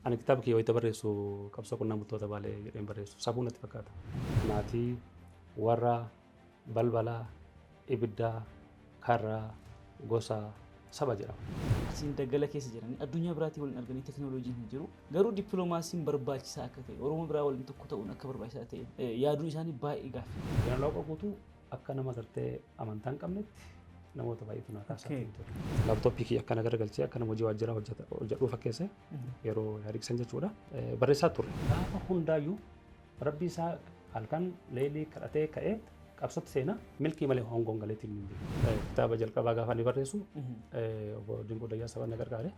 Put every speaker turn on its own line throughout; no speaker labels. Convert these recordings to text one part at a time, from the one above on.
Ani kitaaba kiyya wayita barreessu qabsoo qonnaan bultoota Baalee jedheen barreessu sabuun natti fakkaata. Maatii warra balbalaa ibiddaa karraa gosa saba jedhama.
Asiin daggala keessa jiranii addunyaa biraatii waliin arganii teknooloojiin hin jiru. Garuu dippiloomaasiin barbaachisaa akka ta'e Oromoo biraa waliin tokko ta'uun akka barbaachisaa ta'e yaaduun isaanii baay'ee gaaffii.
Yanaloo guutuu akka nama gartee amantaa hin qabnetti namoota baay'eetu naa kaasaa ture. Laaptooppii kiyya akkana garagalchee akka nama hojii waajjiraa hojjedhuu fakkeesse yeroo yaadiksan jechuudha. Barreessaa ture. Gaafa hundaayyuu rabbi isaa halkan leelii kadhatee ka'ee qabsootti seenaa milkii malee hongoon galeetiin hin jiru. Kitaaba jalqabaa gaafa inni barreessu obbo Dinquu Dayyaasa waan na gargaare.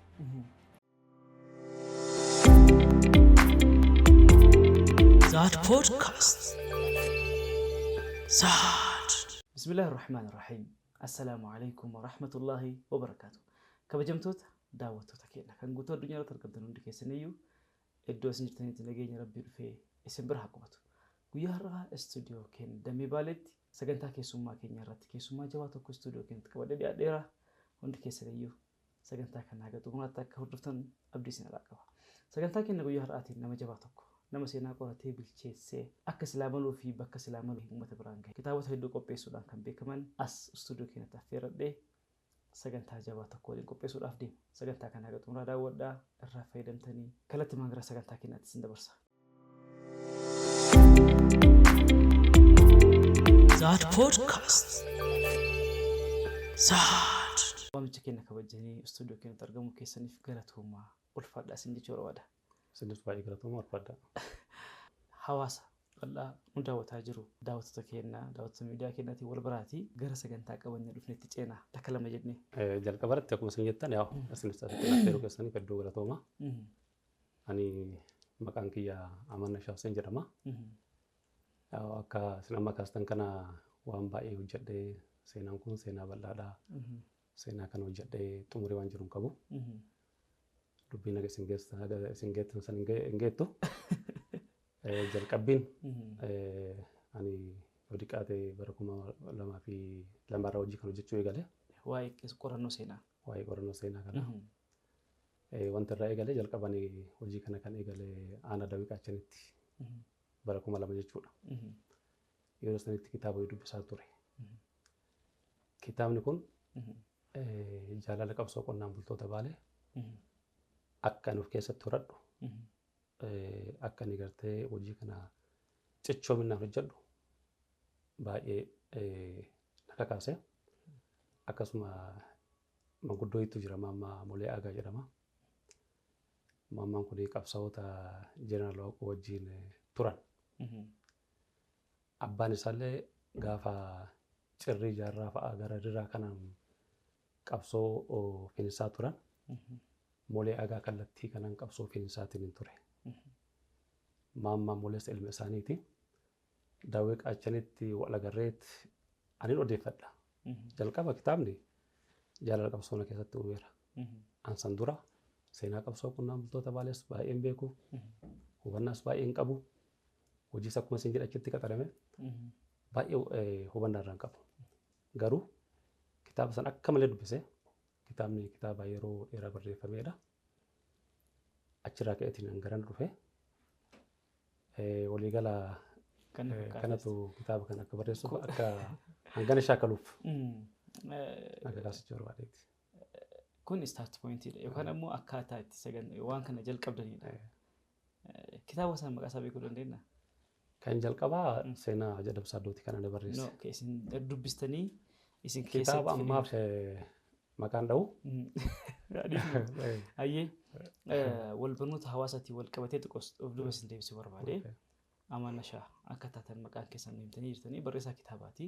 Zaad Podcast. Zaad. Bismillaahi Rahmaani Rahiim. Assalaamu alaikum wa rahmatullaahi wa barakaatu. Kabajamtoota daawwattoota keenya kan guutuu addunyaa irratti argamtan hundi keessaniyyuu iddoo isin jirtanitti nageenya Rabbii dhufee isin bira haa qubatu. Guyyaa har'aa istuudiyoo keenya Damee Baaleetti sagantaa keessummaa keenya irratti keessummaa jabaa tokko istuudiyoo keenyatti qabadhee dhiyaadheera. Hundi keessaniyyuu sagantaa kana haga xumuraatti akka hordoftan abdii isin irraa qaba. Sagantaa keenya guyyaa har'aatiin nama jabaa tokko nama seenaa qoratee bilcheessee akka silaamaluu fi bakka silaamaluu uummata biraan gahe kitaabota hedduu qopheessuudhaan kan beekaman as istuudiyoo keenyatti affeeradhee sagantaa jabaa tokko waliin qopheessuudhaaf deema. Sagantaa kana haga xumuraa daawwadhaa irraa fayyadamtanii kallattii gara sagantaa keenyaatti isin dabarsa. Zaad Podcast. Zaad. Waamicha keenya kabajanii istuudiyoo keenyatti argamu keessaniif galatoomaa ulfaadhaa isin jechuu barbaada.
Sinis baay'ee galatoomaa ulfaadhaa.
Hawaasa bal'aa nu daawwataa jiru daawwattoota keenya daawwattoota miidiyaa keenyaatiin wal baraatii gara sagantaa qabannee dhufnetti ceenaa takka lama jennee.
Jalqabarratti akkuma isin jettan isinis asitti affeeruu keessanii hedduu galatoomaa. Ani maqaan kiyya Amanna Shaafseen jedhama. Akka isin amma kaastan kana waan baay'ee hojjedhee seenaan kun seenaa bal'aadhaa. Seenaa kana hojjedhee xumurii waan jiru hin qabu. Dubbiin akka isin geettan san hin geettu. Jalqabbiin ani hojii qaatee bara 2002 irraa hojii kan hojjechuu eegale.
Waa'ee qorannoo seenaa.
Waa'ee qorannoo seenaa kana. Wanta irraa eegale jalqabani hojii kana kan eegale Aanaa Dawii Qaachanitti bara 2000 jechuudha. Yeroo sanitti kitaaba dubbisaa ture. Kitaabni kun jaalala qabsoo qonnaan bultoota Baalee akka nuuf keessatti horadhu akka inni gartee hojii kana cichoominaan hojjedhu baay'ee na kakaase. Akkasuma manguddootu jira Maammaa Molee Aagaa jedhama. Maammaan kun qabsaa'ota Jeneraal Waaqoo wajjin turan. Abbaan isaallee gaafa cirrii jaarraa fa'aa gara dirraa kanaan qabsoo finiinsaa turan. Molee Aagaa kallattii kanaan qabsoo finiinsaatiin hin ture. Maammaan Molees ilma isaaniiti. Dawii Qaachanitti wal agarreetti ani odeeffadha. Jalqaba kitaabni jaalala qabsoo na keessatti uumeera. Ansan dura seenaa qabsoo qonnaan bultoota Baalees baay'een beeku. Hubannaas baay'een qabu. Hojiis akkuma isin jedha achitti qaxarame baay'ee hubannaa irraa hin qabu. Garuu kitaaba san akka malee dubbise. Kitaabni kitaaba yeroo dheeraa barreeffamedha. Achirraa ka'eetiin garan dhufe. Waliigala kanatu kitaaba kana akka barreessuuf akka hangana shaakaluuf akka kaasichuu barbaadeeti.
Kun start pointidha yookaan ammoo akkaataa itti sagantaa waan kana jalqabdanidha. Kitaaba sana maqaa isaa beekuu dandeenya?
Kan jalqabaa seenaa Jadabsaa Dooti kana na barreesse.
No, isin dubbistanii isin keessatti
kitaaba ammaaf maqaan dha'u.
Ayyee wal barnoota hawaasaatiin wal qabatee xiqqoos of duuba isin deebisuu barbaade. Amanna Shaa akka taatan maqaan keessan himtanii jirtanii barreessaa kitaabaati.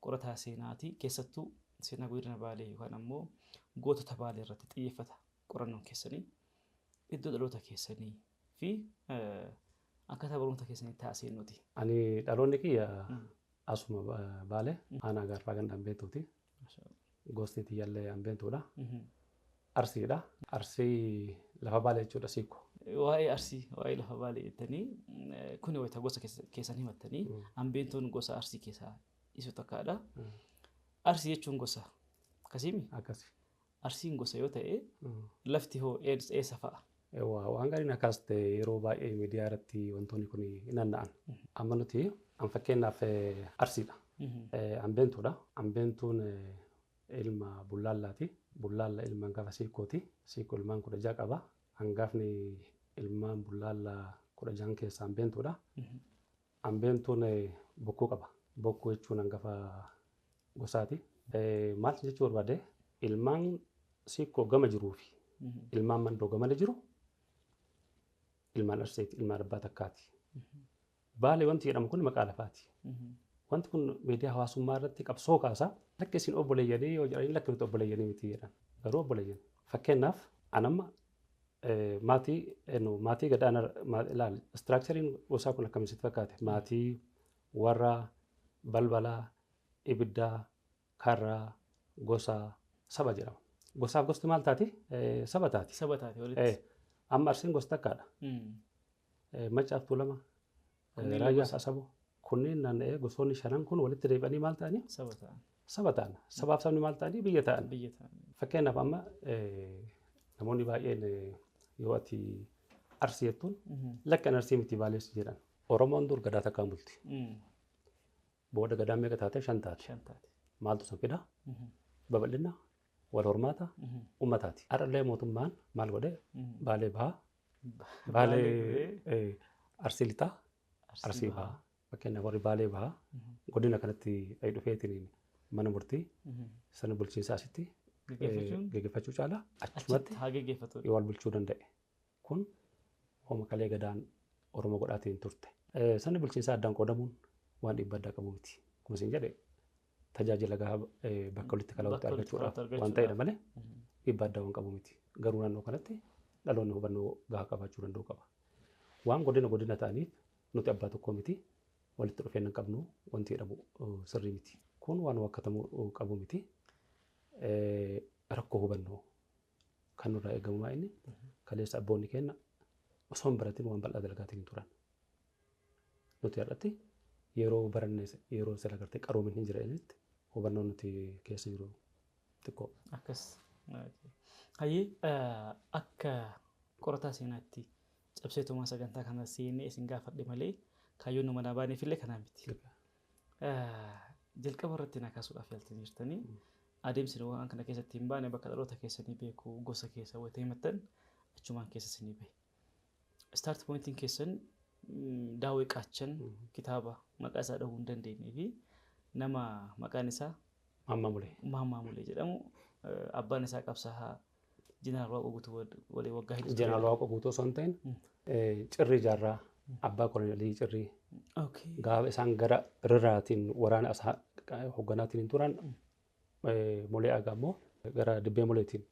Qorataa seenaati keessattuu seenaa godina Baalee yookaan ammoo gootota Baalee irratti xiyyeeffata qorannoon keessanii iddoo dhaloota keessanii fi akkaataa barnoota keessanii taasisee nuti.
Ani dhaloonni kiyya asuma Baalee aanaa Gaarfaa ganda Ambeentuuti. Gosti tiyyaallee Ambeentuudha. Arsiidha. Arsii lafa Baalee jechuudha siiko.
Waa'ee Arsii waa'ee lafa Baalee jettanii kun wayita gosa keessan himattanii Ambeentuun gosa Arsii keessaa isa tokkodha. Arsii jechuun gosa akkasimi?
Akkasi.
Arsiin gosa yoo ta'e lafti hoo eessa fa'a?
Waan gaarii nakaaste yeroo baay'ee miidiyaa irratti wantoonni kun hin naanna'an. Amma nuti an fakkeenyaaf Arsiidha. Ambeentuudha. Ambeentuun ilma bullaallaati. Bullaalla ilma hangafa siikooti. Siikoo ilmaan 16 qaba. Hangafni ilmaan bullaallaa 16 keessaa ambeentuudha. Ambeentuun bokkuu qaba. Bokkuu jechuun hangafa gosaati. Maal jechuu barbaade ilmaan siikoo gama jiruu fi ilmaan mandoo gamana jiru ilmaan Arsiiti, ilmaan abbaa takkaati. Baalee wanti jedhamu kun maqaa lafaati. Wanti kun miidiyaa hawaasummaa irratti qabsoo kaasa. Lakki isin obboleeyyanii yoo jedhanii lakki nuti obboleeyyanii miti jedhan. Garuu obboleeyyan. Fakkeenyaaf anamma maatii gadaana ilaali. Istiraakchariin gosaa kun akkamitti fakkaate? Maatii warra balbalaa, ibiddaa, karraa, gosaa, saba jedhama. Gosaaf gosti maal taati? Saba taati.
Saba taati walitti.
Amma Arsiin gosa takkaadha. Maccaaf Tuulamaa, Raayyaa Asaboo. Kunneen naanna'ee gosoonni shanan kun walitti deebi'anii maal ta'anii? Saba ta'an. Saba ta'an. Sabaaf sabni maal ta'anii? Biyya ta'an. Fakkeenyaaf amma namoonni baay'een yoo ati Arsii jettuun lakkan Arsii miti Baalees jedhan. Oromoon dur gadaa takkaan bulti. Booda gadaan meeqa taate? 5 taate. Maaltu san fida? Babal'ina, wal hormaata, uummataati. Har'allee mootummaan maal godhe? Baalee bahaa. Baalee Arsii lixaa, Arsii bahaa. Fakkeenyaaf warri Baalee bahaa godina kanatti ay dhufeetiin mana murtii sana bulchiinsaa asitti geggeeffachuu caala achumatti wal bulchuu danda'e. Kun hooma kalee gadaan Oromoo godhaatiin turte. Sanni bulchiinsaa addaan qoodamuun waan dhibba addaa qabu miti. Akkuma isin jedhe tajaajila gahaa bakka walitti kalaqatu argachuudhaaf waan ta'edha malee dhibba addaa waan qabu miti. Garuu naannoo kanatti dhaloonni hubannoo gahaa qabaachuu danda'u qaba. Waan godina ta'aniif nuti abbaa tokko miti walitti dhufeenya hin qabnu wanti jedhamu sirrii miti. Kun waan wakkatamuu qabu miti. Rakkoo hubannoo kan nurraa eegamu inni kaleessa abboonni keenya osoo hin baratin waan bal'aa dalagaatiin turan. Nuti har'atti yeroo baranne yeroo sila gartee qaroomin hin jiranitti hubannoo nuti keessa jiru xiqqoo.
Akkas. Hayyee akka qorataa seenaatti cabseetumaa sagantaa kana seenee isin gaafadhe malee kaayyoon nama naa baaneef illee kanaa miti. Jalqaba irratti na kaasuudhaaf yaaltanii jirtanii adeemsi waan kana keessatti hin baane bakka dhaloota keessanii beekuu gosa keessa wayita himattan achumaan keessa isinii bahe. Start pointiin keessan Daawwee Qaachan kitaaba maqaa isaa dhahuu hin dandeenyee fi nama maqaan isaa Maammaa Mulee jedhamu abbaan isaa qabsaa'aa Jeneraal Waaqoo Guutuu walii waggaa hedduu.
Jeneraal Waaqoo Guutuu osoo hin ta'in Cirrii Jaarraa abbaa kolonelii Cirrii. Gaafa isaan gara rirraatiin waraana hoogganaatiin turan Molee Agaa immoo gara Dibbee Moleetiin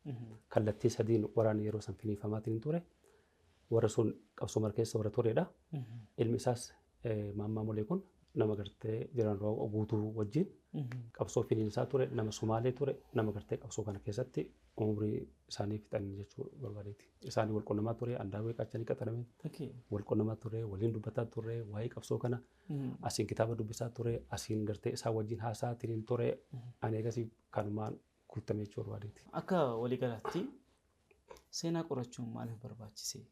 kallattii sadiin waraana yeroo san finiifamaatiin ture. Warra sun qabsoo markeessa warra turedha. Ilmi isaas Maammaa Mulee kun nama gartee Jeneraal Waaqoo Guutuu wajjin qabsoo finiinsaa ture, nama Sumaalee ture, nama gartee qabsoo kana keessatti umurii isaanii fixan jechuu barbaadeeti. Isaanii wal qunnamaa ture, Daawwee Qaachanii qaxarameen wal qunnamaa ture, waliin dubbataa ture, waa'ee qabsoo kana asiin kitaaba dubbisaa ture, asiin gartee isaa wajjin haasa'aatiin ture. Ani eegasii kanumaan guutamee jechuu barbaadeeti.
Akka waliigalaatti seenaa qorachuun maaliif barbaachise?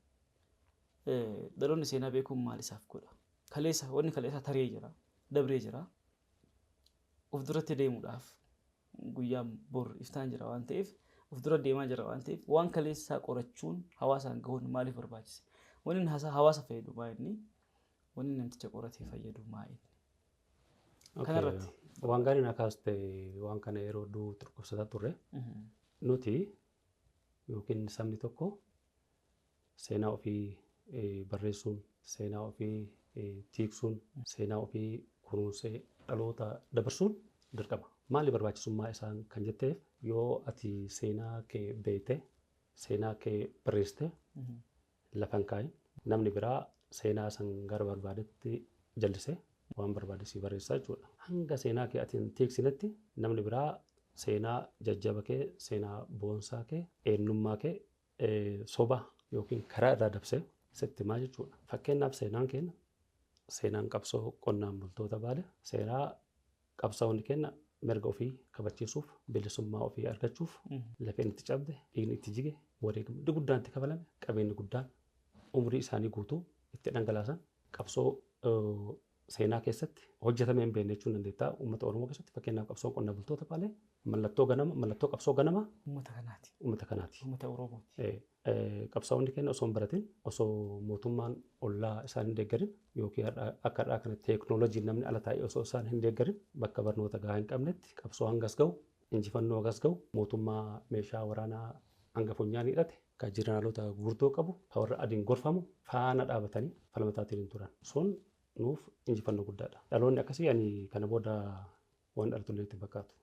Dhaloonni seenaa beekuun maal isaaf godha? Wanni kaleessa taree jira, dabree jira. Of duratti deemuudhaaf guyyaan bor iftaan jira waan ta'eef of dura deemaa jira waan ta'eef waan kaleessaa qorachuun hawaasaan gahuun maaliif barbaachise? Wanni hawaasa fayyadu maa inni? Wanni namticha qoratee fayyadu maa inni? Kanarratti
waan gaarii na kaaste waan kana yeroo duu turqubsataa turre nuti yookiin sabni tokko seenaa ofii barreessuun, seenaa ofii tiiksuun, seenaa ofii kunuunsee dhaloota dabarsuun dirqama. Maali barbaachisummaa isaan kan jetteef yoo ati seenaa kee beekte, seenaa kee barreessite lafa hin kaayin namni biraa seenaa san gara barbaadetti jallisee waan barbaadesii barreessaa jechuudha. Hanga seenaa kee ati hin tiiksinetti namni biraa seenaa jajjaba kee, seenaa boonsaa kee, eenyummaa kee soba yookiin karaa irraa dabsee sitti himaa jechuudha. Fakkeenyaaf seenaan keenya seenaan qabsoo qonnaan bultoota Baalee seenaa qabsaa'onni keenya mirga ofii kabachiisuuf bilisummaa ofii argachuuf lafeen itti cabde dhiigni itti jige wareegamni guddaan itti kafalame qabeenyi guddaan umrii isaanii guutuu itti dhangalaasan qabsoo seenaa keessatti hojjetamee hin beekne jechuun dandeettaa uummata Oromoo keessatti fakkeenyaaf qabsoon qonnaan bultoota Baalee mallattoo qabsoo ganama uummata kanaati.
Uummata Oromooti.
Qabsaa'onni keenya osoo hin baratin osoo mootummaan ollaa isaan hin deeggarin yookiin akka har'aa kana teeknooloojiin namni ala taa'ee osoo isaan hin deeggarin bakka barnoota gahaa hin qabnetti qabsoo hangas ga'u injifannoo hangas ga'u mootummaa meeshaa waraanaa hanga funyaan hidhate kan jeneraalota gurguddoo qabu kan warra adiin gorfamu faana dhaabatanii falmataatiin hin turan. Sun nuuf injifannoo guddaadha. Dhaloonni akkasii ani kana booda waan dhaltullee itti fakkaatu.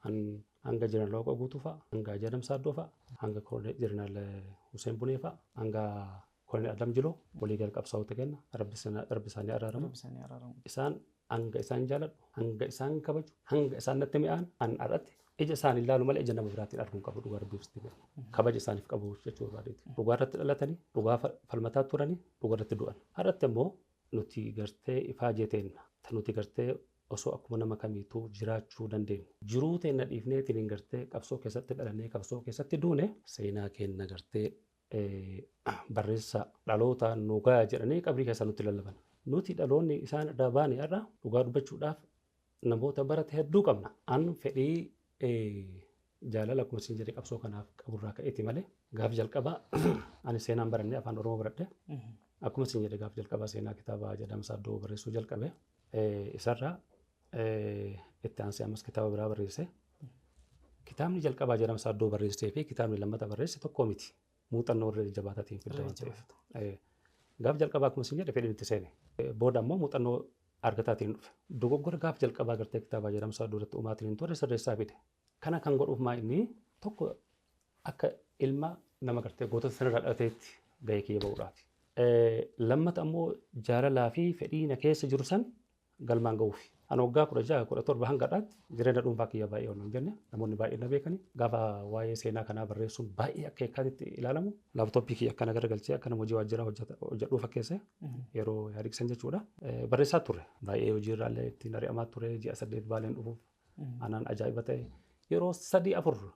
Hanga jeneraal Waaqoo Guutuu fa'a, hanga Ajaa Saaddoo fa'a, hanga jeneraal Hussein Bunee fa'a, hanga Kolonel Adam Jiloo walii gal qabsaa'ota kenna. Rabbi isaanii araaramu. Isaan hanga isaan jaaladhu, hanga isaan kabaju, hanga isaan natti mi'aan an arratti ija isaanii ilaalu malee ija nama biraatiin arguun qabu dhugaa rabbiifsti. Kabaja isaaniif qabu jechuu barbaadeeti. Dhugaa irratti dhalatanii, dhugaa falmataa turanii, dhugaa irratti du'an. Har'atti immoo nuti gartee ifaa jeeteenna. Nuti gartee osoo akkuma nama kamiituu jiraachuu dandeenyu. Jiruu teenna dhiifneetiin gartee qabsoo keessatti dhalannee qabsoo keessatti duune seenaa keenya gartee barreessaa dhaloota nugaa jedhanii qabrii keessa nutti lallaban. Nuti dhaloonni isaan irraa baane irraa dhugaa dubbachuudhaaf namoota barate hedduu qabna. An fedhii jaalala akkuma isin jedhe qabsoo kanaaf qaburraa ka'eeti malee gaaf jalqabaa ani seenaan barannee afaan Oromoo baradhe akkuma isin jedhe gaaf jalqabaa seenaa kitaaba Ajaa Saaddoo barreessuu jalqabe isarraa itti aansee ammas kitaaba biraa barreesse. Kitaabni jalqabaa Ajaa Saaddoo barreessee fi kitaabni lammataa barreesse tokko miti. Muuxannoo irra jabaataatiin fidda waan ta'eef. Gaaf jalqabaa akkuma isin jedhe fedhiin itti seene. Booda immoo muuxannoo argataatiin dhufe. Dogoggora gaaf jalqabaa gartee kitaaba Ajaa Saaddoo irratti uumaatiin hin turre sirreessaa fide. Kana kan godhuuf maa inni tokko akka ilma nama gartee gootota sanarraa dhalateetti gahee kiyya ba'uudhaati. Lammata ammoo jaalalaa fi fedhii na keessa jiru san galmaan ga'uufi. Ani waggaa 16, 17 hanga dhaatti jireenya dhuunfaa kiyya baay'ee waan hin jenne namoonni baay'ee na beekani. Gaafa waa'ee seenaa kanaa barreessuun baay'ee akka eekkaatitti ilaalamu laaptooppii kiyya akkana garagalchee akka nama hojii waajjiraa hojjedhuu fakkeesse yeroo yaadiksan jechuudha. Barreessaa turre baay'ee hojiirraallee ittiin ari'amaa ture ji'a 8 baaleen dhufuuf anaan ajaa'iba ta'e yeroo 3-4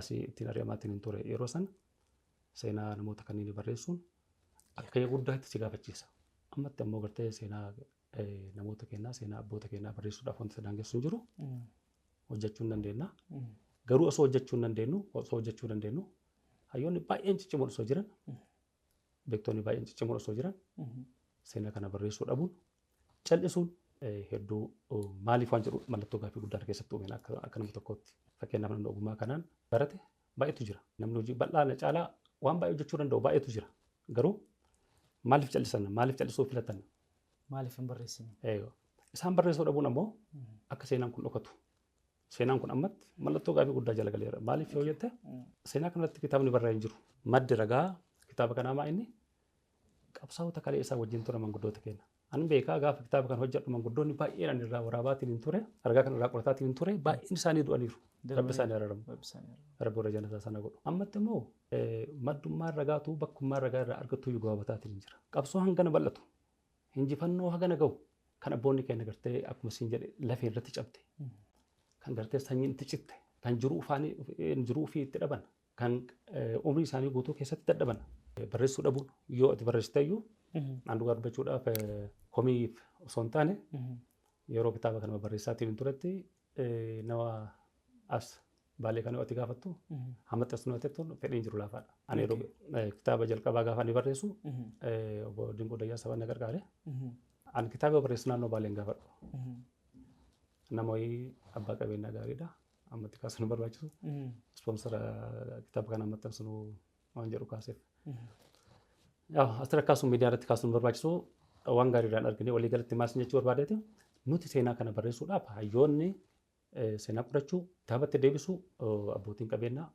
asii ittiin ari'amaatiin hin ture yeroo san seenaa namoota kanneen barreessuun akka guddaatti si gaafachiisa. Ammatti ammoo gartee seenaa namoota keenyaa seenaa abboota keenyaa barreessuudhaaf wanti daangessu hin jiru hojjechuu hin dandeenya. Garuu osoo hojjechuu dandeenyu hayyoonni baay'een ciccimoon osoo jiran beektonni baay'een ciccimoon osoo jiran seenaa kana barreessuu dhabuun cal'isuun hedduu maaliif waan jedhu mallattoo gaaffii guddaa keessatti uumeen akka nama tokkootti. Fakkeenyaaf namni ogummaa kanaan barate baay'eetu jira. Namni hojii bal'aa caalaa waan baay'ee hojjechuu danda'u baay'eetu jira. Garuu maaliif cal'isan? Maaliif cal'isuu filatan?
Maaliif hin barreessine?
Isaan barreessuu dhabuun ammoo akka seenaan kun dhokatu. Seenaan kun ammatti mallattoo gaaffii guddaa jala galeera. Maaliif yoo jette seenaa kanatti kitaabni barraa'ee hin jiru. Maddi ragaa kitaaba kanaa maa inni qabsaa'ota kalee isaa wajjin ture manguddoota keenya. Ani beekaa gaafa kitaaba kan hojjedhu manguddoonni baay'een irraa waraabaatiin hin ture, ragaa kan irraa qorataatiin hin ture, baay'een isaanii du'aniiru. Rabbi isaanii araaramu. Rabbi warra jannataa sana godhu. Ammatti immoo maddummaan ragaatu bakkummaan ragaa irraa argattu iyyuu gabaabataatiin hin jira. Qabsoo hangana bal'atu. Injifannoo hagana ga'u kan abboonni keenya gartee akkuma isin jedhe lafee irratti cabte. Kan gartee sanyiin itti citte, kan jiruu fi itti dhaban, kan umrii isaanii guutuu keessatti dadhaban. Barreessuu dhabuun yoo itti barreessite iyyuu aan dhugaa dubbachuudhaaf komiif osoo hin taane yeroo kitaaba kana barreessaatiin hin turetti nama as baalee kana itti gaafattu hamaxxas nu atettuun fedhiin jiru laafaadha. Ani yeroo kitaaba jalqabaa gaafa ni barreessu obbo Dinqoo Dayyaa Sabaan na gargaare. Ani kitaaba barreessu naannoo baaleen gaafadhu. Nama wayii abbaa qabeenyaa gaariidha. Ammatti kaasuu nu barbaachisu. Ispoonsara kitaaba kana maxxansu waan jedhu kaaseef. Asirra kaasuun miidiyaa irratti kaasuun barbaachisu waan gaariidhaan argine walii galatti maas jechuu barbaadeeti. Nuti seenaa kana barreessuudhaaf hayyoonni seenaa qorachuu, kitaabatti deebisuu, abbootiin qabeenyaa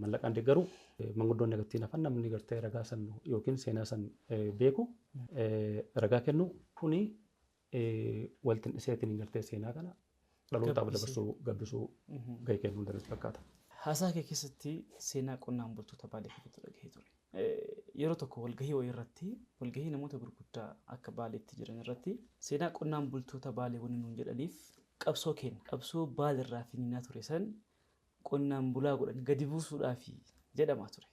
mallaqaan deeggaruu, manguddoonni agartiin hafan namni gartee ragaa san yookiin seenaa san beeku ragaa kennu kuni waltin dhiseetiin gartee seenaa kana dhalootaaf dabarsuu gabbisuu gahee kennuu dandeessu fakkaata.
Haasaa kee keessatti seenaa qonnaan bultoota Baalee keessatti dhagahee ture. Yeroo tokko walgahii wayii irratti walgahii namoota gurguddaa akka Baaleetti jiran irratti seenaa qonnaan bultoota Baalee waliin nuun jedhaniif qabsoo kenna. Qabsoo Baaleerraa finiinaa ture san qonnaan bulaa godhan gadi buusuudhaaf jedhamaa ture.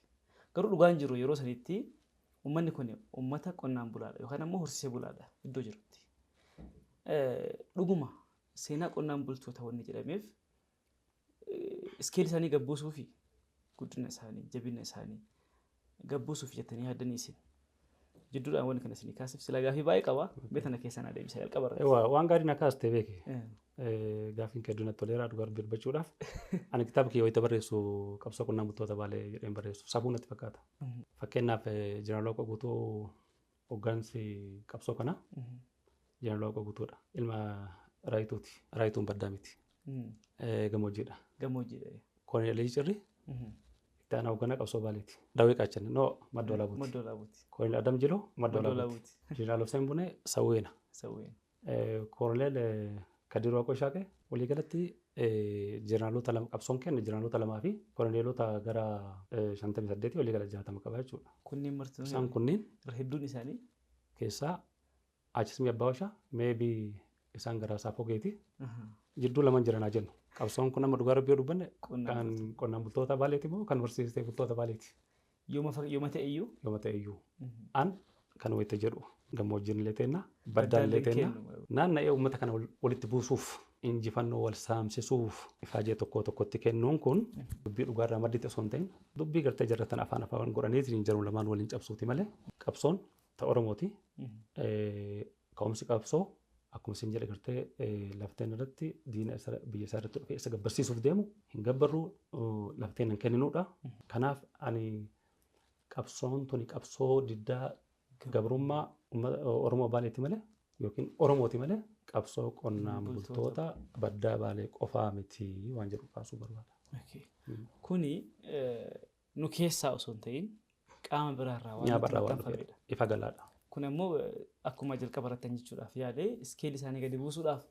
Garuu dhugaan jiru yeroo sanitti uummanni kun uummata qonnaan bulaadha yookaan ammoo horsiisee bulaadha iddoo jirutti. Dhuguma seenaa qonnaan bultoota wanni jedhameef iskeelii isaanii gabbuusuu fi guddina isaanii jabina isaanii gabbuusuuf jettanii yaaddanii isin jidduudhaan wanni kana isinii kaasif sila gaafii baay'ee qaba beekana keessan adeemsa jalqaba irratti.
Waan gaarii na kaastee beeki. Gaafiin kee dunatti toleeraa dhugaa birbachuudhaaf ani kitaaba kee wayita barreessu qabsoo qonnaan bultoota baalee jedheen barreessu sabuu natti fakkaata. Fakkeenyaaf Jeneraal Waaqoo Guutuu hoggansi qabsoo kana Jeneraal Waaqoo Guutuudha. Ilma Raayituuti. Raayituun baddaa miti. Gammoojjiidha.
Gammoojjiidha.
Kooneel Cirri itti aanaa hoogganaa qabsoo baaleeti. Daawwee Qaachanne noo Maddoo Laabuuti.
Maddoo Laabuuti.
Kooneel Adam Jiloo Maddoo Laabuuti. Jeneraal Hussein Bunee Sawweena.
Sawweena.
Kooneel Kadir Waaqoo Shaaqee walii galatti jeneraalota lama qabsoon kenna jeneraalota lamaa fi koloneelota gara 58 walii gala 60 qaba jechuudha.
Kunniin martuu
isaan kunniin
hedduun isaanii
keessaa Aachismii Abbaawashaa meebii isaan gara Saafogeeti jidduu lama jiranaa jennu. Qabsoon kun nama dhugaa rabbii dubbanne kan qonnaan bultoota baaleeti moo kan horsiisee bultoota baaleeti.
Yooma ta'e iyyuu
an kan wayita jedhu gammoojjiin illee teenna baddaan illee teenna naanna'ee uummata kana walitti buusuuf injifannoo wal saamsisuuf ifaajee tokkotti kennuun kun dubbii dhugaarraa maddite osoo hin ta'in dubbii gartee jarratan afaan godhaniitiin jiru lamaan waliin cabsuuti malee qabsoon ta Oromooti. Ka'umsi qabsoo akkuma isin jedhe gartee lafteen irratti diina biyya isaa irratti dhufee isa gabbarsiisuuf deemu hin gabbarru lafteen hin kenninuudha. Kanaaf ani qabsoon tuni qabsoo diddaa gabrummaa Oromoo baaleeti malee yookiin Oromooti malee qabsoo qonnaan bultoota baddaa baalee qofaa miti waan jedhu kaasuu barbaada.
Kuni nu keessaa osoo hin ta'in qaama biraarraa
waan maxxanfamedha. Ifa galaadha.
Kun ammoo akkuma jalqaba irratti jechuudhaaf yaadee iskeelii isaanii gadi buusuudhaaf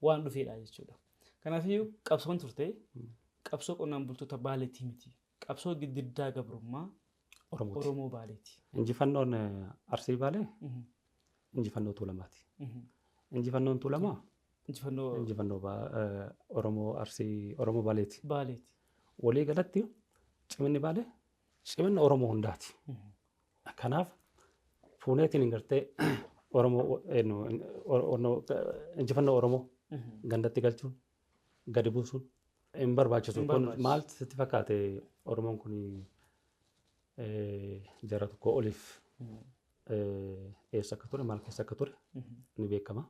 waan dhufeedha jechuudha. Kanaafiyyuu qabsoon turte qabsoo qonnaan bultoota baaleetii miti. Qabsoo diddaa gabrummaa Oromoo baaleeti.
Injifannoon Arsii baalee injifannoo Tuulamaati. Injifannoon Tuulamaa injifannoo Oromoo Arsii Oromoo baaleeti. Walii galatti ciminni baalee ciminni Oromoo hundaati. Kanaaf fuuneetiin gartee Oromoo injifannoo Oromoo gandatti galchuun gadi buusuun hin barbaachisu. Kun maal sitti fakkaate Oromoon kun jara tokko oliif eessa akka ture maal keessa akka ture ni beekama.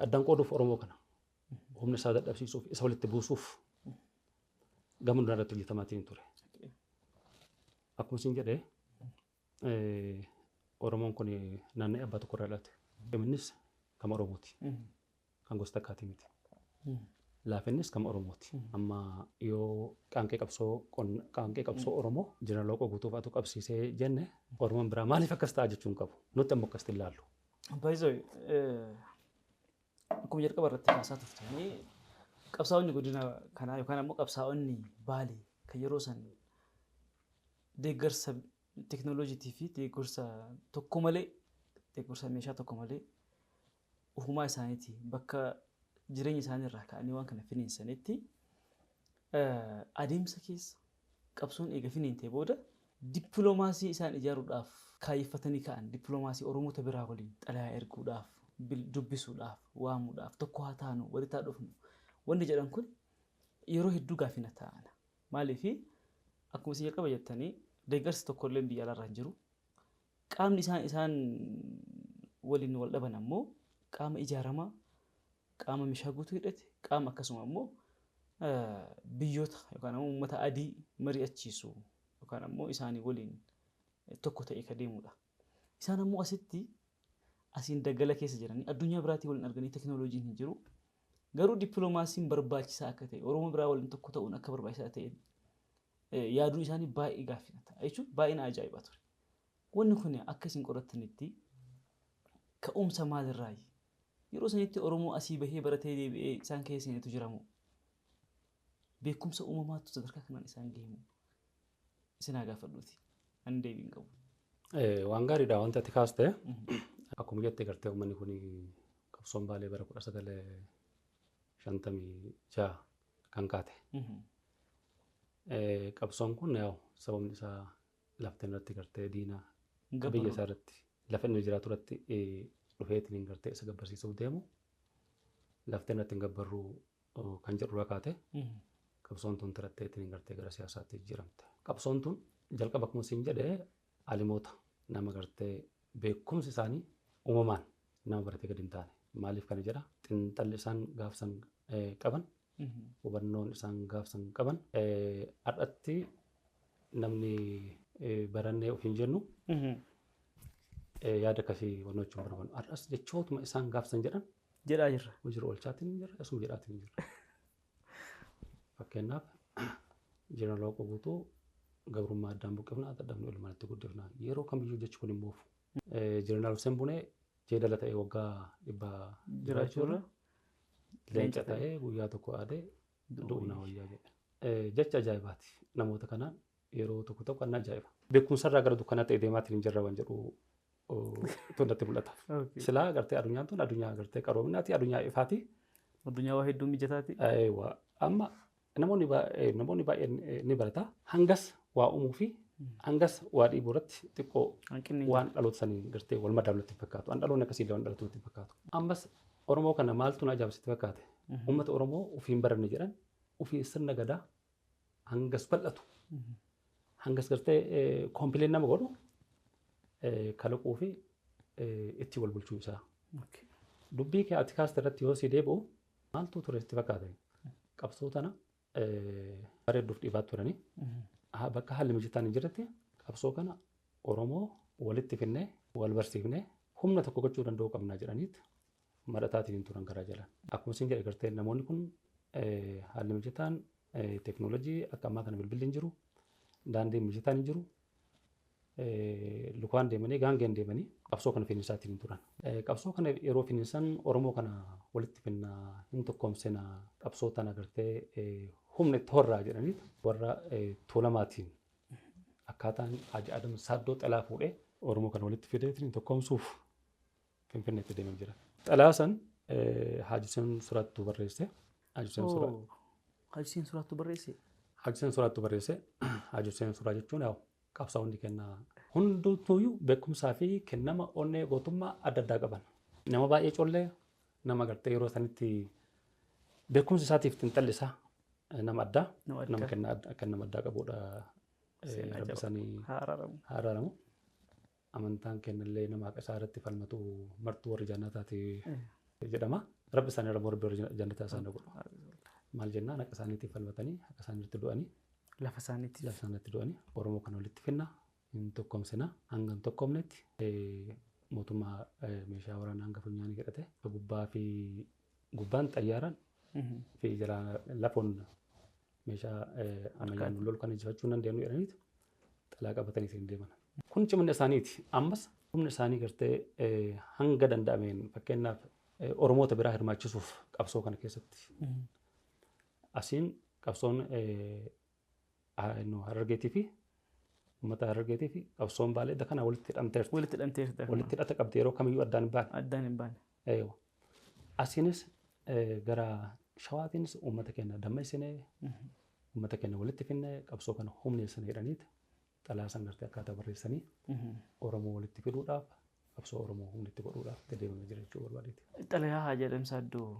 Addaan qooduuf Oromoo kana humna isaa dadhabsiisuuf isa walitti buusuuf gama hundaa irratti hojjetamaatiin ture. Akkuma isin jedhee Oromoon kun naanna'ee abbaa tokko irraa dhalate. Innis kama Oromooti. Kan gosa takkaatii miti. Laafinnis kama Oromooti. Amma yoo qaanqee qabsoo Oromoo Jeneraal Waaqoo Guutuu fa'aatu qabsiisee jenne Oromoon biraa maaliif akkas ta'a jechuun qabu. Nutti ammoo akkasitti ilaallu.
Baay'isoo akkuma jalqaba irratti kaasaa turtanii qabsaa'onni godina kanaa yookaan ammoo qabsaa'onni Baalee kan yeroo san deeggarsa teknooloojiitii fi deeggarsa tokko malee deeggarsa meeshaa tokko malee ufumaa isaaniitii bakka jireenya isaanii irraa ka'anii waan kana finiinsanitti adeemsa keessa qabsoon eega finiintee booda dippiloomaasii isaan ijaaruudhaaf kaayeffatanii ka'an dippiloomaasii Oromoota biraa waliin xalayaa erguudhaaf dubbisuudhaaf waamuudhaaf tokko haa taanu walitti haa dhufnu wanni jedhan kun yeroo hedduu gaafina ta'an maaliif akkuma isin jalqaba jettanii deeggarsi tokko illee biyya alaarraa hin jiru qaamni isaan waliin wal dhaban ammoo qaama ijaaramaa qaama meeshaa guutuu hidhate qaama akkasuma ammoo biyyoota yookaan ammoo uummata adii mari'achiisu yookaan ammoo isaanii waliin tokko ta'ee ka deemudha. Isaan ammoo asiin daggala keessa jiranii addunyaa biraatii waliin arganii teknooloojiin hin jiru. Garuu dippiloomaasiin barbaachisaa akka ta'e Oromoo biraa waliin tokko ta'uun akka barbaachisaa ta'e yaaduun isaanii baay'ee gaaffiina ta'a jechuun baay'ee ajaa'ibaa ture. Wanni kun akka isin qorattanitti ka'umsa maalirraayi? Yeroo sanitti Oromoo asii bahee baratee deebi'ee isaan keessaniitu jiramu. Beekumsa uumamaatu sadarkaa kanaan isaan geemu. Isin haa gaafadhuuti. Ani deebiin qabu.
Waan gaariidha wanti ati kaaste. Akkuma jettee gartee uummanni kun qabsoon Baalee bara 1956 kan kaate. Qabsoon kun sababni isaa lafteen irratti gartee diina
Gabbaruu.
biyya isaa irratti lafa inni jiraatu irratti dhufeetiin gartee isa gabbarsiisuuf deemu lafteen irratti hin gabbarruu kan jedhu rakaate qabsoon tun tiratteetiin gartee gara siyaasaatti jijjiiramte. Qabsoon tun jalqaba akkuma isin jedhee alimoota nama gartee beekumsi isaanii uumamaan nama baratee gadi hin taane. Maaliif kana jedha? Xiinxalli isaan gaafsan qaban hubannoon isaan gaafsan qaban har'atti namni barannee of hin jennu yaada akkasii wannochuun barbaadu. Har'as jechootuma isaan gaafsan jedhan
jedhaa jirra.
hojii oolchaatiin hin jirre asuma jedhaatiin hin jirre. Fakkeenyaaf Jeneraal Waaqoo Guutuu gabrummaa addaan buqqifnaa dadhabnee olumatti guddifnaa yeroo kamiyyuu jechi kun hin moofu. Jeneraal Hussein Bunee jeedala ta'ee waggaa 100 jiraachuurra leenca ta'ee guyyaa tokko aadee du'uunaa wayyaa jedha. Jecha ajaa'ibaati. Namoota kanaan yeroo tokko tokko kan ajaa'iba. Beekumsarraa gara dukkanaa ta'ee deemaatiin hin jirra waan jedhu tundatti mul'ata. Silaa gartee addunyaan tun addunyaa gartee qaroominaati, addunyaa ifaati.
Addunyaa waa hedduu mijataati.
Amma namoonni baay'een ni barata. Hangas waa uumuu fi hangas waa dhiibuu irratti xiqqoo waan dhaloota sanii gartee wal madaaluutti fakkaatu. An dhaloonni akkasii waan dhalatuutti fakkaatu. Ammas Oromoo kana maaltu na ajaa'ibsitti fakkaate? Uummata Oromoo ofiin baranne jedhan ofii sirna gadaa hangas bal'atu. Hangas gartee koompileen nama godhu kalaquu fi itti wal bulchuu isaa. Dubbii kee ati kaasta irratti yoo si deebi'u maaltu ture sitti fakkaate? Qabsoo tana bareedduuf dhiibaa turanii bakka haalli mijataan hin jirretti qabsoo kana Oromoo walitti finnee wal barsiifnee humna tokko gochuu danda'uu qabnaa jedhaniiti madhataatiin turan garaa jalaan. Akkuma isin jedhe gartee namoonni kun haalli mijataan teeknooloojii akka ammaa kana bilbilli hin jiru, daandiin mijataan hin jiru, lukaan deemanii gaangeen deemanii qabsoo kana finiinsaatiin hin turan. Qabsoo kana yeroo finiinsan Oromoo kana walitti finnaa hin tokkoomsinaa qabsoo tana gartee humna itti horraa jedhaniiti warra Tuulamaatiin akkaataan Haaji Adam Saaddoo Xalaa fuudhee Oromoo kana walitti fideetiin tokkoomsuuf Finfinneetti deemaa jira. Xalaa san Haaji Hussein Suraattuu barreesse. Haaji
Hussein Suraattuu barreesse.
Haaji Hussein Suraattuu barreesse. Haaji Hussein Suraa jechuun qabsaa'onni kennaa hundumtuuyyuu beekumsaa fi kennama onnee gootummaa adda addaa qaban. Nama baay'ee collee nama gartee yeroo sanitti beekumsi isaatiif xiinxalli isaa nama addaa nama kennama addaa qabudha. Rabbi isaanii haaraaramu. Amantaan kennallee nama akka isaa irratti falmatu martuu warri jannataati jedhama. Rabbi isaanii warri jannataa isaan godhu. Maal jennaan akka isaaniitiif falmatanii akka isaaniitti du'anii
lafa isaaniitti
du'anii Oromoo kana walitti finna hin tokkoomsina hanga hin tokkoomnetti mootummaa meeshaa waraanaa hanga funyaanii hidhate gubbaan xayyaaraan fi jala lafoon meeshaa ammayyaan lolu kan injifachuu hin dandeenyu jedhaniiti xalaa qabatanii ittiin deeman. Kun cimina isaaniiti. Ammas humna isaanii gartee hanga danda'ameen fakkeenyaaf Oromoota biraa hirmaachisuuf qabsoo kana keessatti asiin qabsoon Harargeetii fi uummata Harargeetii fi qabsoon Baalee kana walitti hidhamteerti. Walitti hidhata qabdi yeroo kamiyyuu addaan hin baane. Asiinis gara Shawaatiinis uummata keenya dammeessinee uummata keenya walitti finnee qabsoo kana humneessine jedhaniiti xalaa san gartee akkaataa barreessanii Oromoo walitti fiduudhaaf qabsoo Oromoo humnitti godhuudhaaf deemamee jira jechuu barbaadeeti.
Xalayaa Haaji Adam Saaddoo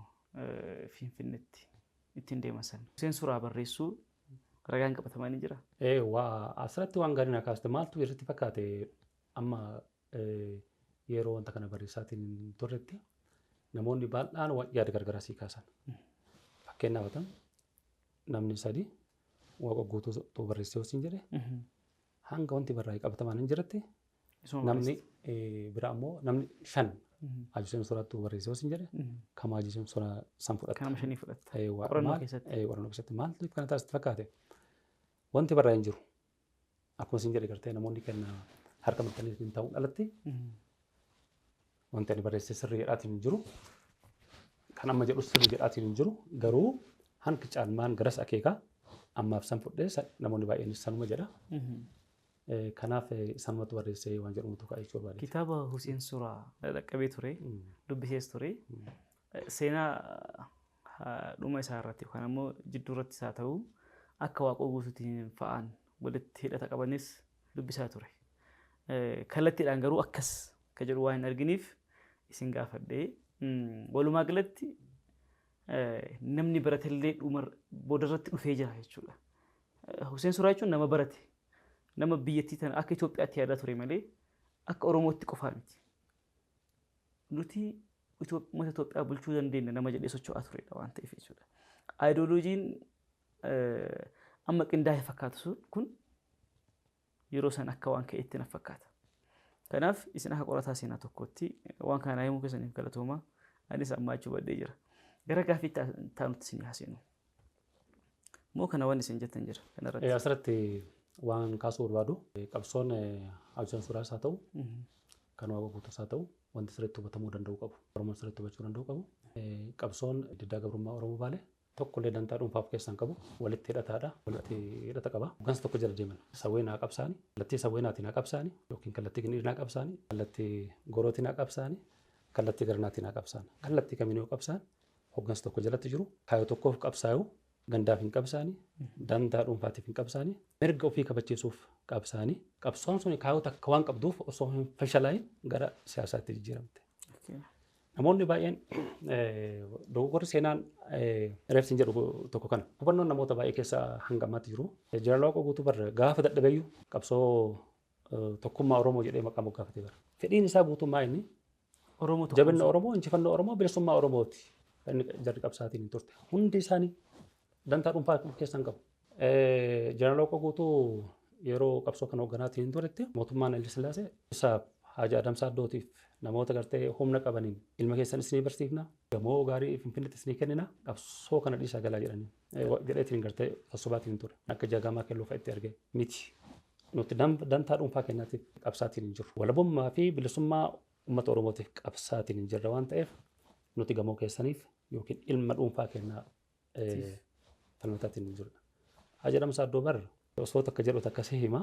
Finfinneetti ittiin deeman san. Hussein Suraa barreessuu ragaan qabatamanii jira.
Asirratti waan gaarii na kaaste maaltu irratti fakkaate amma yeroo wanta kana barreessaatiin turretti namoonni baay'een yaada gargaraa sii kaasan. Fakkeenyaaf namni sadii Waaqa guutuu barreessee wasiin jedhe hanga wanti barraa'ee qabatamaan hin jiretti namni biraa immoo namni 5 Haaji Hussein Suraattuu barreessee wasiin jedhe kan Haaji Hussein Suraa san fudhatta.
Kan 5 fudhatta.
Qorannoo keessatti maaltu kana taasisu fakkaate wanti barraa'ee hin jiru. Akkuma isin jedhe gartee namoonni kenna harka mirkanii hin ta'uun alatti wanti ani barreessee sirrii jedhaatiin hin jiru. Kan amma jedhu sirrii jedhaatiin hin jiru garuu hanki caalmaan garas akeekaa ammaaf san fudhee namoonni baay'een sanuma jedha. Kanaaf sanumatu barreessee waan jedhamutu ka'ee jechuu barbaade.
Kitaaba Hussein Suraa dhaqqabee ture dubbisees ture seenaa dhuma isaa irratti yookaan ammoo jidduu irratti isaa ta'u akka Waaqoo guutuutiin fa'aan walitti hidhata qabanis dubbisaa ture. Kallattiidhaan garuu akkas ka jedhu waan hin arginiif isin gaafadhee walumaa galatti namni baratellee boodarratti dhufee jira jechuudha. Hussein Suuraa jechuun nama barate, nama biyyattii tana akka Itoophiyaatti yaadaa ture malee akka Oromootti qofaa miti. Nuti uummata Itoophiyaa bulchuu dandeenya nama jedhee socho'aa turedha waan ta'eef jechuudha. Ayidooloojiin amma qindaa'e fakkaatu kun yeroo san akka waan ka'eetti na fakkaata. Kanaaf isin akka qorataa seenaa tokkotti waan kana himuu keessaniif galatooma. Anis amma achuu badhee jira. Gara gaaffii taanutti isin haasinu. Moo kana waan isin jettan jira kanarratti.
Asirratti waan kaasuu barbaadu qabsoon Hussein Suuraas haa ta'u kan Waaqoo Guutuus haa ta'u wanti sirriitti hubatamuu danda'u qabu. Oromoon sirriitti hubachuu danda'u qabu. Qabsoon diddaa gabrummaa Oromoo Baalee tokkollee dantaa dhuunfaaf keessan qabu walitti hidhataadha. Walitti hidhata qaba. Hooggansa tokko jala deeman sawween haa qabsaani. Kallattii sawweenaatiin haa qabsaani yookiin kallattii giniidhaan haa qabsaani. Kallattii gorootiin haa qabsaani. Kallattii garnaatiin haa qabsaani. Kallattii kamiin yoo qabsaan hooggansa tokko jalatti jiru kaayyoo tokkoof qabsaa'u gandaaf hin qabsaani. Dantaa dhuunfaatiif hin qabsaani. Mirga ofii kabachiisuuf qabsaani. Qabsoon sun kaayyoo takka waan qabduuf osoo hin fashalaa'in gara siyaasaatti jijjiiramte. Namoonni baay'een dogoggorri seenaan reefsiin jedhu tokko kana. Hubannoon namoota baay'ee keessa hanga ammaatti jiru. Jeneraal Waaqoo Guutuu barra gaafa dadhabeeyyuu qabsoo tokkummaa Oromoo jedhee maqaa moggaafatee bara. Fedhiin isaa guutummaa inni jabinna Oromoo, injifannoo Oromoo, bilisummaa Oromooti. Inni jarri qabsaatiin hin turte. Hundi isaanii dantaa dhuunfaa keessan qabu. Jeneraal Waaqoo Guutuu yeroo qabsoo kana hoogganaatiin hin turetti mootummaan Haayile Sillaasee isaaf Haaji Adam Saaddootiif namoota gartee humna qabaniin ilma keessan isinii barsiifna gamoo gaarii Finfinneetti isinii kennina qabsoo kana dhiisaa galaa jedheetiin gartee sossobaatiin hin ture akka jagamaa kelloo fa'itti argee miti nuti dantaa dhuunfaa kennaatiif qabsaatiin hin jirru walabummaa fi bilisummaa uummata Oromootiif qabsaatiin hin jirra waan ta'eef nuti gamoo keessaniif yookiin ilma dhuunfaa kennaa falmataatiin hin jirudha. Haaji Adam Saaddoo barra osoo takka jedhu akkasii hima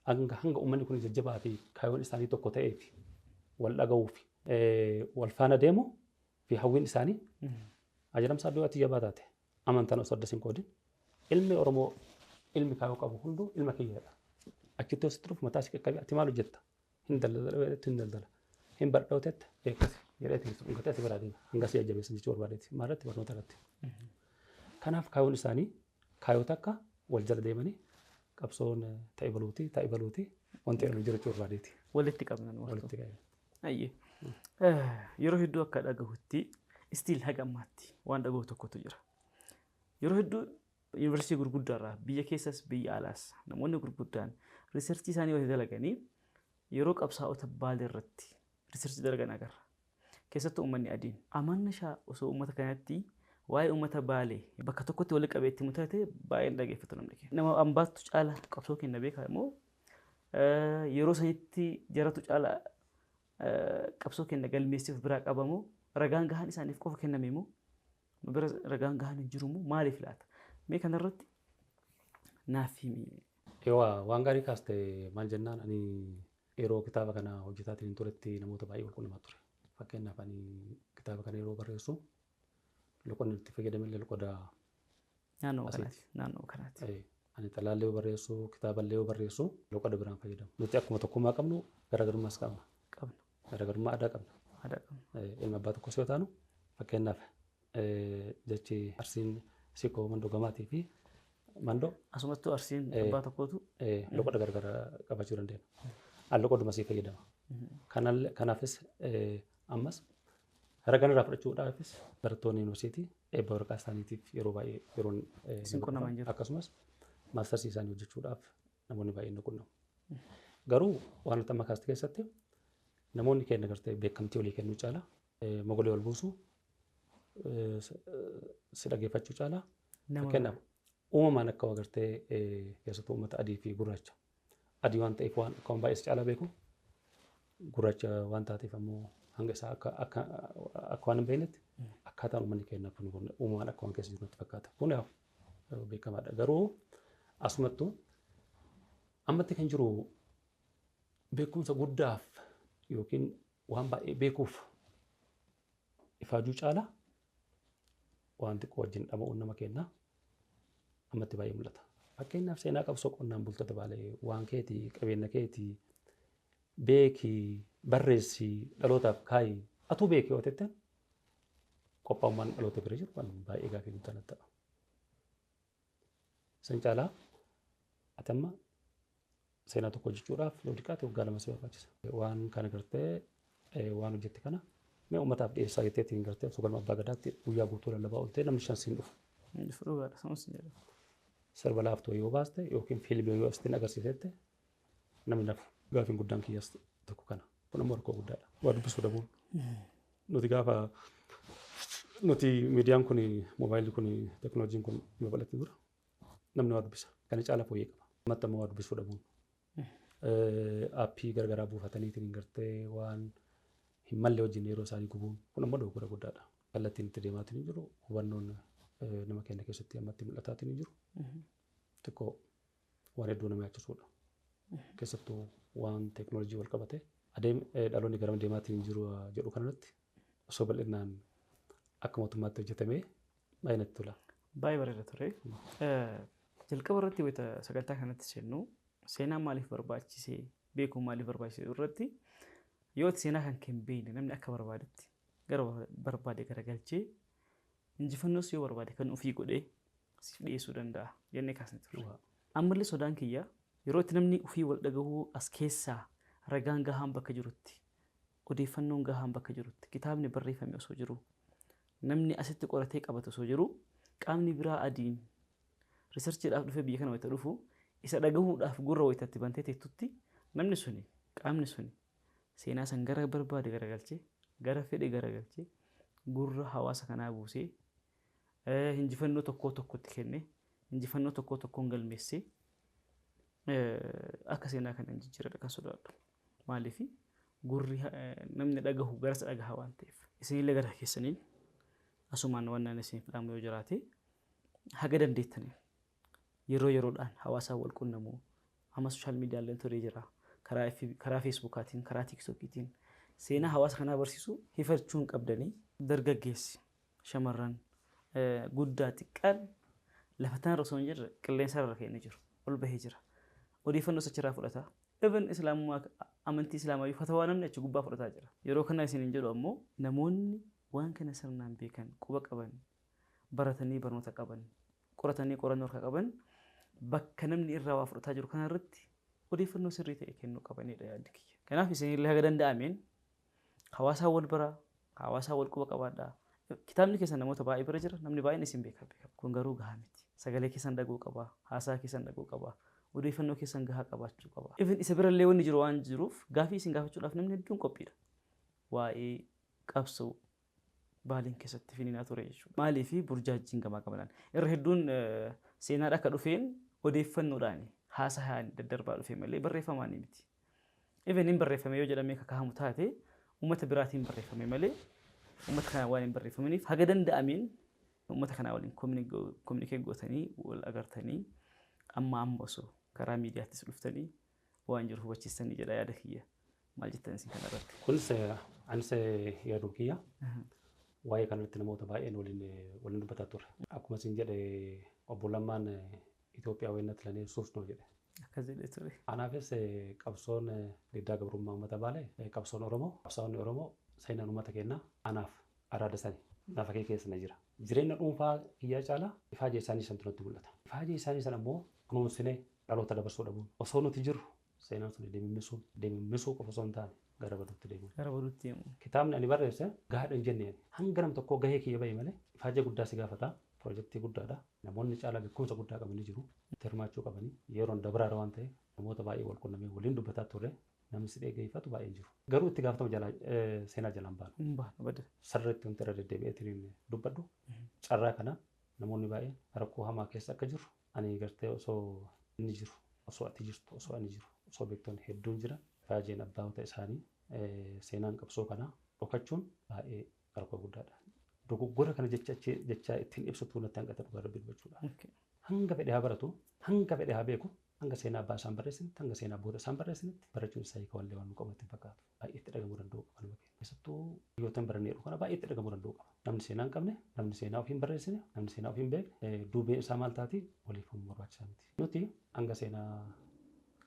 hanga uummanni kun jajjabaa fi kaayyoon isaanii tokko ta'ee fi wal dhaga'uu fi wal faana deemu fi hawwiin isaanii Haaji Adam Saaddoo ati jabaa taate amantaan osoo adda siin qoodin ilmi Oromoo ilmi kaayyoo qabu hunduu ilma kiyyaadha. Achittiositti dhufu mataa si qaqqabii ati maal hojjetta hin daldala hin bardhootetti beekasi jedheetiin dhungatee ati biraa deema hanga si jajjabeessan jechuu barbaadeeti maalirratti barnoota irratti. Kanaaf kaayyoon isaanii kaayyoo takka wal jala deemanii qabsoon ta'e baluuti wanti inni jiru jechuu barbaadeeti.
Walitti qabnan
walitti qabnan.
Ayyee. Yeroo hedduu akka dhagahutti istiil haga ammaatti waan dhagahu tokkotu jira. Yeroo hedduu yuunivarsiitii gurguddaarraa biyya keessas biyya alaas namoonni gurguddaan riisarchii isaanii walitti dalaganii yeroo qabsaa'ota Baalee irratti riisarchii dalagan agarra. Keessattuu uummanni adiin amanna osoo uummata kanatti waa'ee uummata Baalee bakka tokkotti walitti qabeetti mutate baay'een dhageeffatu namni keenya. Nama ambaattu caala qabsoo kenna beekaa immoo yeroo sanitti jaratu caala qabsoo kenna galmeessiif biraa qabamu ragaan gahaan isaaniif qofa kenname immoo bira ragaan gahaan hin jiru immoo maaliif laata? Mee kanarratti naaf himi.
Waan gaarii kaaste maal jennaan ani yeroo kitaaba kana hojjetaatiin hin turetti namoota baay'ee wal quunnamaa ture. Fakkeenyaaf ani kitaaba kana yeroo barreessu loqonni itti fayyadamillee loqoda
naannoo kanaati.
Ani xalaallee barreessu kitaaballee barreessu loqoda biraan fayyadamu. Nuti akkuma tokkummaa qabnu garaagarummaas qabna. Garaagarummaa aadaa qabna. Ilma abbaa tokkos yoo taanu fakkeenyaaf jechi Arsiin Sikoo Mandoo Gamaatii fi Mandoo
asumattuu Arsiin abbaa tokkootu
loqoda garaagaraa qabaachuu dandeenya. Loqoduma sii fayyadama. Kanaafis ammas ragaan irraa fudhachuudhaafis barattoonni yuunivarsiitii eebba waraqaa isaaniitiif yeroo baay'ee yeroon akkasumas maastarsii isaanii hojjechuudhaaf namoonni baay'een quunnamu. Garuu waan amma kaaste keessatti namoonni keenya gartee beekamtii olii kennuu caala mogolee ol buusu si dhageeffachuu caala fakkeenyaaf uumamaan akka agartee keessattuu uummata adii fi gurraacha adii waan ta'eef waan baay'ee si caala beeku gurraacha waan taateef ammoo hanga isaa akka waan hin beeknetti akkaataan uummanni keenya kun uumamaan akka waan keessa jiru natti fakkaata. Kun beekamaadha. Garuu asumattuu ammatti kan jiru beekumsa guddaaf yookiin waan baay'ee beekuuf ifaajuu caala waan xiqqoo wajjin dhama'uun nama kennaa ammatti baay'ee mul'ata. Fakkeenyaaf seenaa qabsoo qonnaan bultoota Baalee waan keetii qabeenya keetii beekii barreessii dhalootaaf kaayii atuu beekii yoo ta'e qophaa'ummaan dhaloota bira jiru waan baay'ee gaaffii guddaa natti ta'a. San caalaa ati amma seenaa tokko hojjechuudhaaf yoo xiqqaate waggaa 2 si barbaachisa. Waan kana gartee waan hojjette kana mee uummataaf dhiyeessaa jetteetiin gartee osoo galma abbaa gadaatti guyyaa guutuu lallabaa ooltee namni 5 siin dhufu.
Dhugaadha samus jedhama.
Sirba laaftoo yoo baaste yookiin fiilmii yoo asitti agarsiisette namni nafu gaaffiin guddaan kiyyaas tokko kana. Kun ammoo rakkoo guddaadha. Waa dubbisuu dhabuun. Nuti gaafa nuti miidiyaan kun moobaayilii kun teekinooloojiin kun babal'atte dura namni waa dubbisa. Kana caala fooyyee qaba. Ammatti ammoo waa dubbisuu dhabuun. Aappii garagaraa buufataniitiin gartee waan hin malle wajjin yeroo isaanii gubuun kun ammoo dogoggora guddaadha. Kallattiin itti deemaatiin jiru hubannoon nama keenya keessatti ammatti mul'ataatiin jiru. Xiqqoo waan hedduu nama yaachisudha. Keessattuu waan teekinooloojii wal qabate dhaloonni gara deemaatiin jiru jedhu kanarratti osoo bal'inaan akka mootummaatti hojjetamee baay'ee natti tola.
Baay'ee bareeda ture. Jalqaba irratti wayita sagantaa kanatti seennu seenaa maaliif barbaachisee beekuun maaliif barbaachisee irratti yoo seenaa kan hin beekne namni akka barbaadetti gara barbaade garagalchee injifannoos yoo barbaade kan ofii godhee siif dhiyeessuu danda'a jennee kaasne ture. Ammallee sodaan kiyya yeroo itti namni ofii wal dhagahuu as keessaa ragaan gahaan bakka jirutti odeeffannoon gahaan bakka jirutti kitaabni barreeffame osoo jiru namni asitti qoratee qabatu osoo jiru qaamni biraa adiin riisarchiidhaaf dhufee biyya kana wayita dhufu isa dhagahuudhaaf gurra wayitatti bantee teettutti namni suni qaamni suni seenaa san gara barbaade garagalchee gara fedhe garagalchee gurra hawaasa kanaa buusee injifannoo tokko tokkotti kenne injifannoo tokko tokkoon galmeessee akka seenaa kana jijjiirradha kan sodaadhu. Maaliif gurri namni dhagahu garas dhagaha waan ta'eef isinillee gara keessaniin asumaan waan isin fidhamu yoo jiraate haga dandeettaniin yeroo yeroodhaan hawaasaan wal qunnamuu amma sooshaal miidiyaaleen turee jira karaa feesbuukaatiin karaa tiiktookiitiin seenaa hawaasa kanaa barsiisuu hifachuun qabdanii dargaggeessi shamarran guddaa xiqqaan lafataan osoo hin jirre qilleensa irra ka'ee jiru ol bahee jira odeeffannoo sachirraa fudhata even islaamummaa amantii islaamaa fatawaa namni achi gubbaa fudhataa jira yeroo kana isin hin jedhu ammoo namoonni waan kana sirnaan beekan quba qaban baratanii barnoota qaban qoratanii qorannoo harka qaban bakka namni irraa waa fudhataa jiru kanarratti odeeffannoo sirrii ta'e kennuu qabanidha yaaddi kiyya. Kanaaf isinillee haga danda'ameen hawaasaa wal bara hawaasaa wal quba qabaadhaa. Kitaabni keessan namoota baay'ee bira jira namni baay'een isin beekaa kun garuu gahaa miti. Sagalee keessan dhaguu qabaa haasaa keessan dhaguu qabaa odeeffannoo keessan gahaa qabaachuu qabaa. Even isa birallee wanni jiru waan jiruuf gaafii isin gaafachuudhaaf namni hedduun qophiidha. Waa'ee qabsoo baaliin keessatti finiinaa ture jechuudha. Maalii fi burjaajjiin gamaa qabanan irra hedduun seenaadha akka dhufeen odeeffannoodhaan haasa'aan daddarbaa dhufee malee barreeffamaan miti. Even hin barreeffame yoo jedhamee kakaahamu taate uummata biraatiin barreeffame malee uummata kanaa waan hin barreeffamaniif haga danda'ameen uummata kanaa waliin kominikeet gootanii wal agartanii amma osoo karaa miidiyaattis dhuftanii waan jiru hubachiistanii jedha yaada kiyya. Maal jettan isin kana irratti?
Kunis anis yaaduu kiyya. Waa'ee kanatti namoota baay'een waliin dubbataa ture. Akkuma isin jedhe obbo Lammaan Itoophiyaa wayinatti lanee suusnoo jedhe.
Akkas jedhee ture.
Anaafis qabsoon diddaa gabrummaa uummata Baalee qabsoon Oromoo qabsaa'onni Oromoo seenaan uummata keenyaa anaaf araada sani naaf kee keessa jira. Jireenya dhuunfaa kiyyaa caalaa ifaajee isaanii santu nutti mul'ata. Ifaajee isaanii sana immoo kunuunsinee dhaloota dabarsuu dhabuun osoo nuti jirru seenaan sun deemimmisuu qofa osoo hin taane gara baduutti deemu.
Gara baduutti deemu.
Kitaabni ani barreesse gahaadha hin jenneen hanga nam tokkoo gahee kiyya bahe malee ifaajee guddaa si gaafata. Piroojeektii guddaadha. Namoonni caalaa beekumsa guddaa qabanii jiru. Hirmaachuu qabanii yeroon dabaraara waan ta'eef namoota baay'ee wal qunnamee waliin dubbataa turre namni si dhaggeeffatu baay'ee jiru. Garuu itti gaafatama seenaa jalaan baanu. Sarreetti wanti irra deddeebi'eetiin dubbadhu. Carraa kana namoonni baay'een rakkoo hamaa keessa akka jiru ani gartee osoo inni jiru osoo ati jirtu osoo ani jiru osoo beektoonni hedduun jiran raajeen abbaawota isaanii seenaan qabsoo kanaa dhokachuun baay'ee rakkoo guddaadha. Dogoggora kana jecha ittiin ibsutu natti hanqata dhugaa rabbi dubbachuudha. Hanga fedhe haa baratu, hanga fedhe haa beeku, hanga seenaa abbaa isaan barreessinitti hanga seenaa booda isaan barreessinitti barachuun isaa hiika wallee waan nu qabatti fakkaatu. Baay'ee itti dhagamuu danda'u qaba nama keenya. Keessattuu biyyoota baranneeru kana baay'ee itti dhagamuu danda'u qaba. Namni seenaa hin qabne, namni seenaa ofii hin barreessine, namni seenaa ofii hin beekne duubeen isaa maal taati waliif hin barbaachisaa miti. Nuti hanga seenaa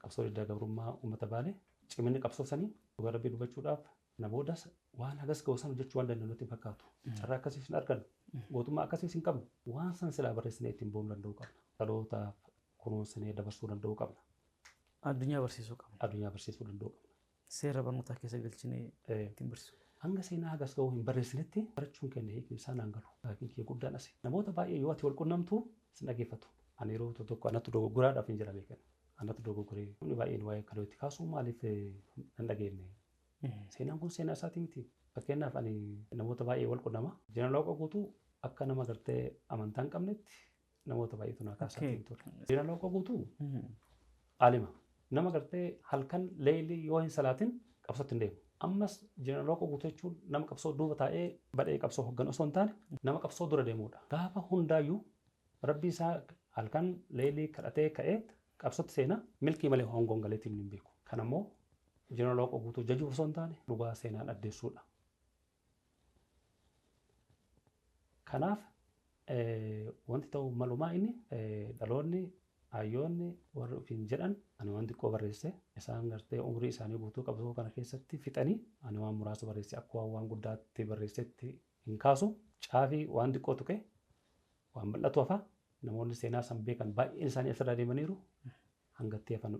qabsoo diddaa gabrummaa uummata Baalee ciminni qabsoo sanii dhugaa rabbii dubbachuudhaaf namootas waan hagas ga'u san hojjechuu waan danda'u nutti hin fakkaatu. Carraa akkasiis hin argannu. Gootummaa akkasiis hin qabnu. Waan san silaa barreessinee ittiin boonuu danda'uu qabna. Dhalootaaf kunuunsinee dabarsuu danda'uu qabna.
Addunyaa barsiisuu qabna.
Addunyaa barsiisuu danda'uu qabna.
Seera barnootaa keessa galchinee ittiin barsiisuu.
Hanga seenaa hagas ga'uu hin barreessinetti barachuun keenya hiikni isaa naan galu. Laakiin kee guddaan asi. Namoota baay'ee yoo ati wal qunnamtu sin dhageeffatu. Ani yeroo tokko anatti dogogguraadhaaf hin jira beekan. Anatti dogoggoree namni baay'een waa'ee kalootti kaasuu maaliif hin dhageenye. Seenaan kun seenaa isaatii miti. Fakkeenyaaf ani namoota baay'ee wal qunnama. Jeneraal Waaqoo guutuu akka nama gartee amantaa hin qabnetti namoota baay'eetu naa kaasaa ture. Jeneraal Waaqoo guutuu aalima. Nama gartee halkan leelii yoo hin salaatin qabsootti hin deemu. Ammas Jeneraal Waaqoo guutuu jechuun nama qabsoo duuba taa'ee badhee qabsoo hogganu osoo hin taane nama qabsoo dura deemudha. Gaafa hundaayyuu rabbi isaa halkan leelii kadhatee ka'ee qabsootti seenaa milkii malee hongoon galeetiin hin beeku. Kan ammoo Jeneraal Waaqoo guutuu jajuu osoo hin taane dhugaa seenaan addeessuudha. Kanaaf wanti ta'u malumaa inni dhaloonni hayyoonni warri ofiin jedhan ani waan xiqqoo barreesse isaan gartee umurii isaanii guutuu qabsoo kana keessatti fixanii ani waan muraasa barreesse akka waan guddaatti barreessetti hin kaasu caafii waan xiqqoo tuqe waan bal'atu hafa namoonni seenaa san beekan baay'een isaanii asirraa deemaniiru hangatti hafan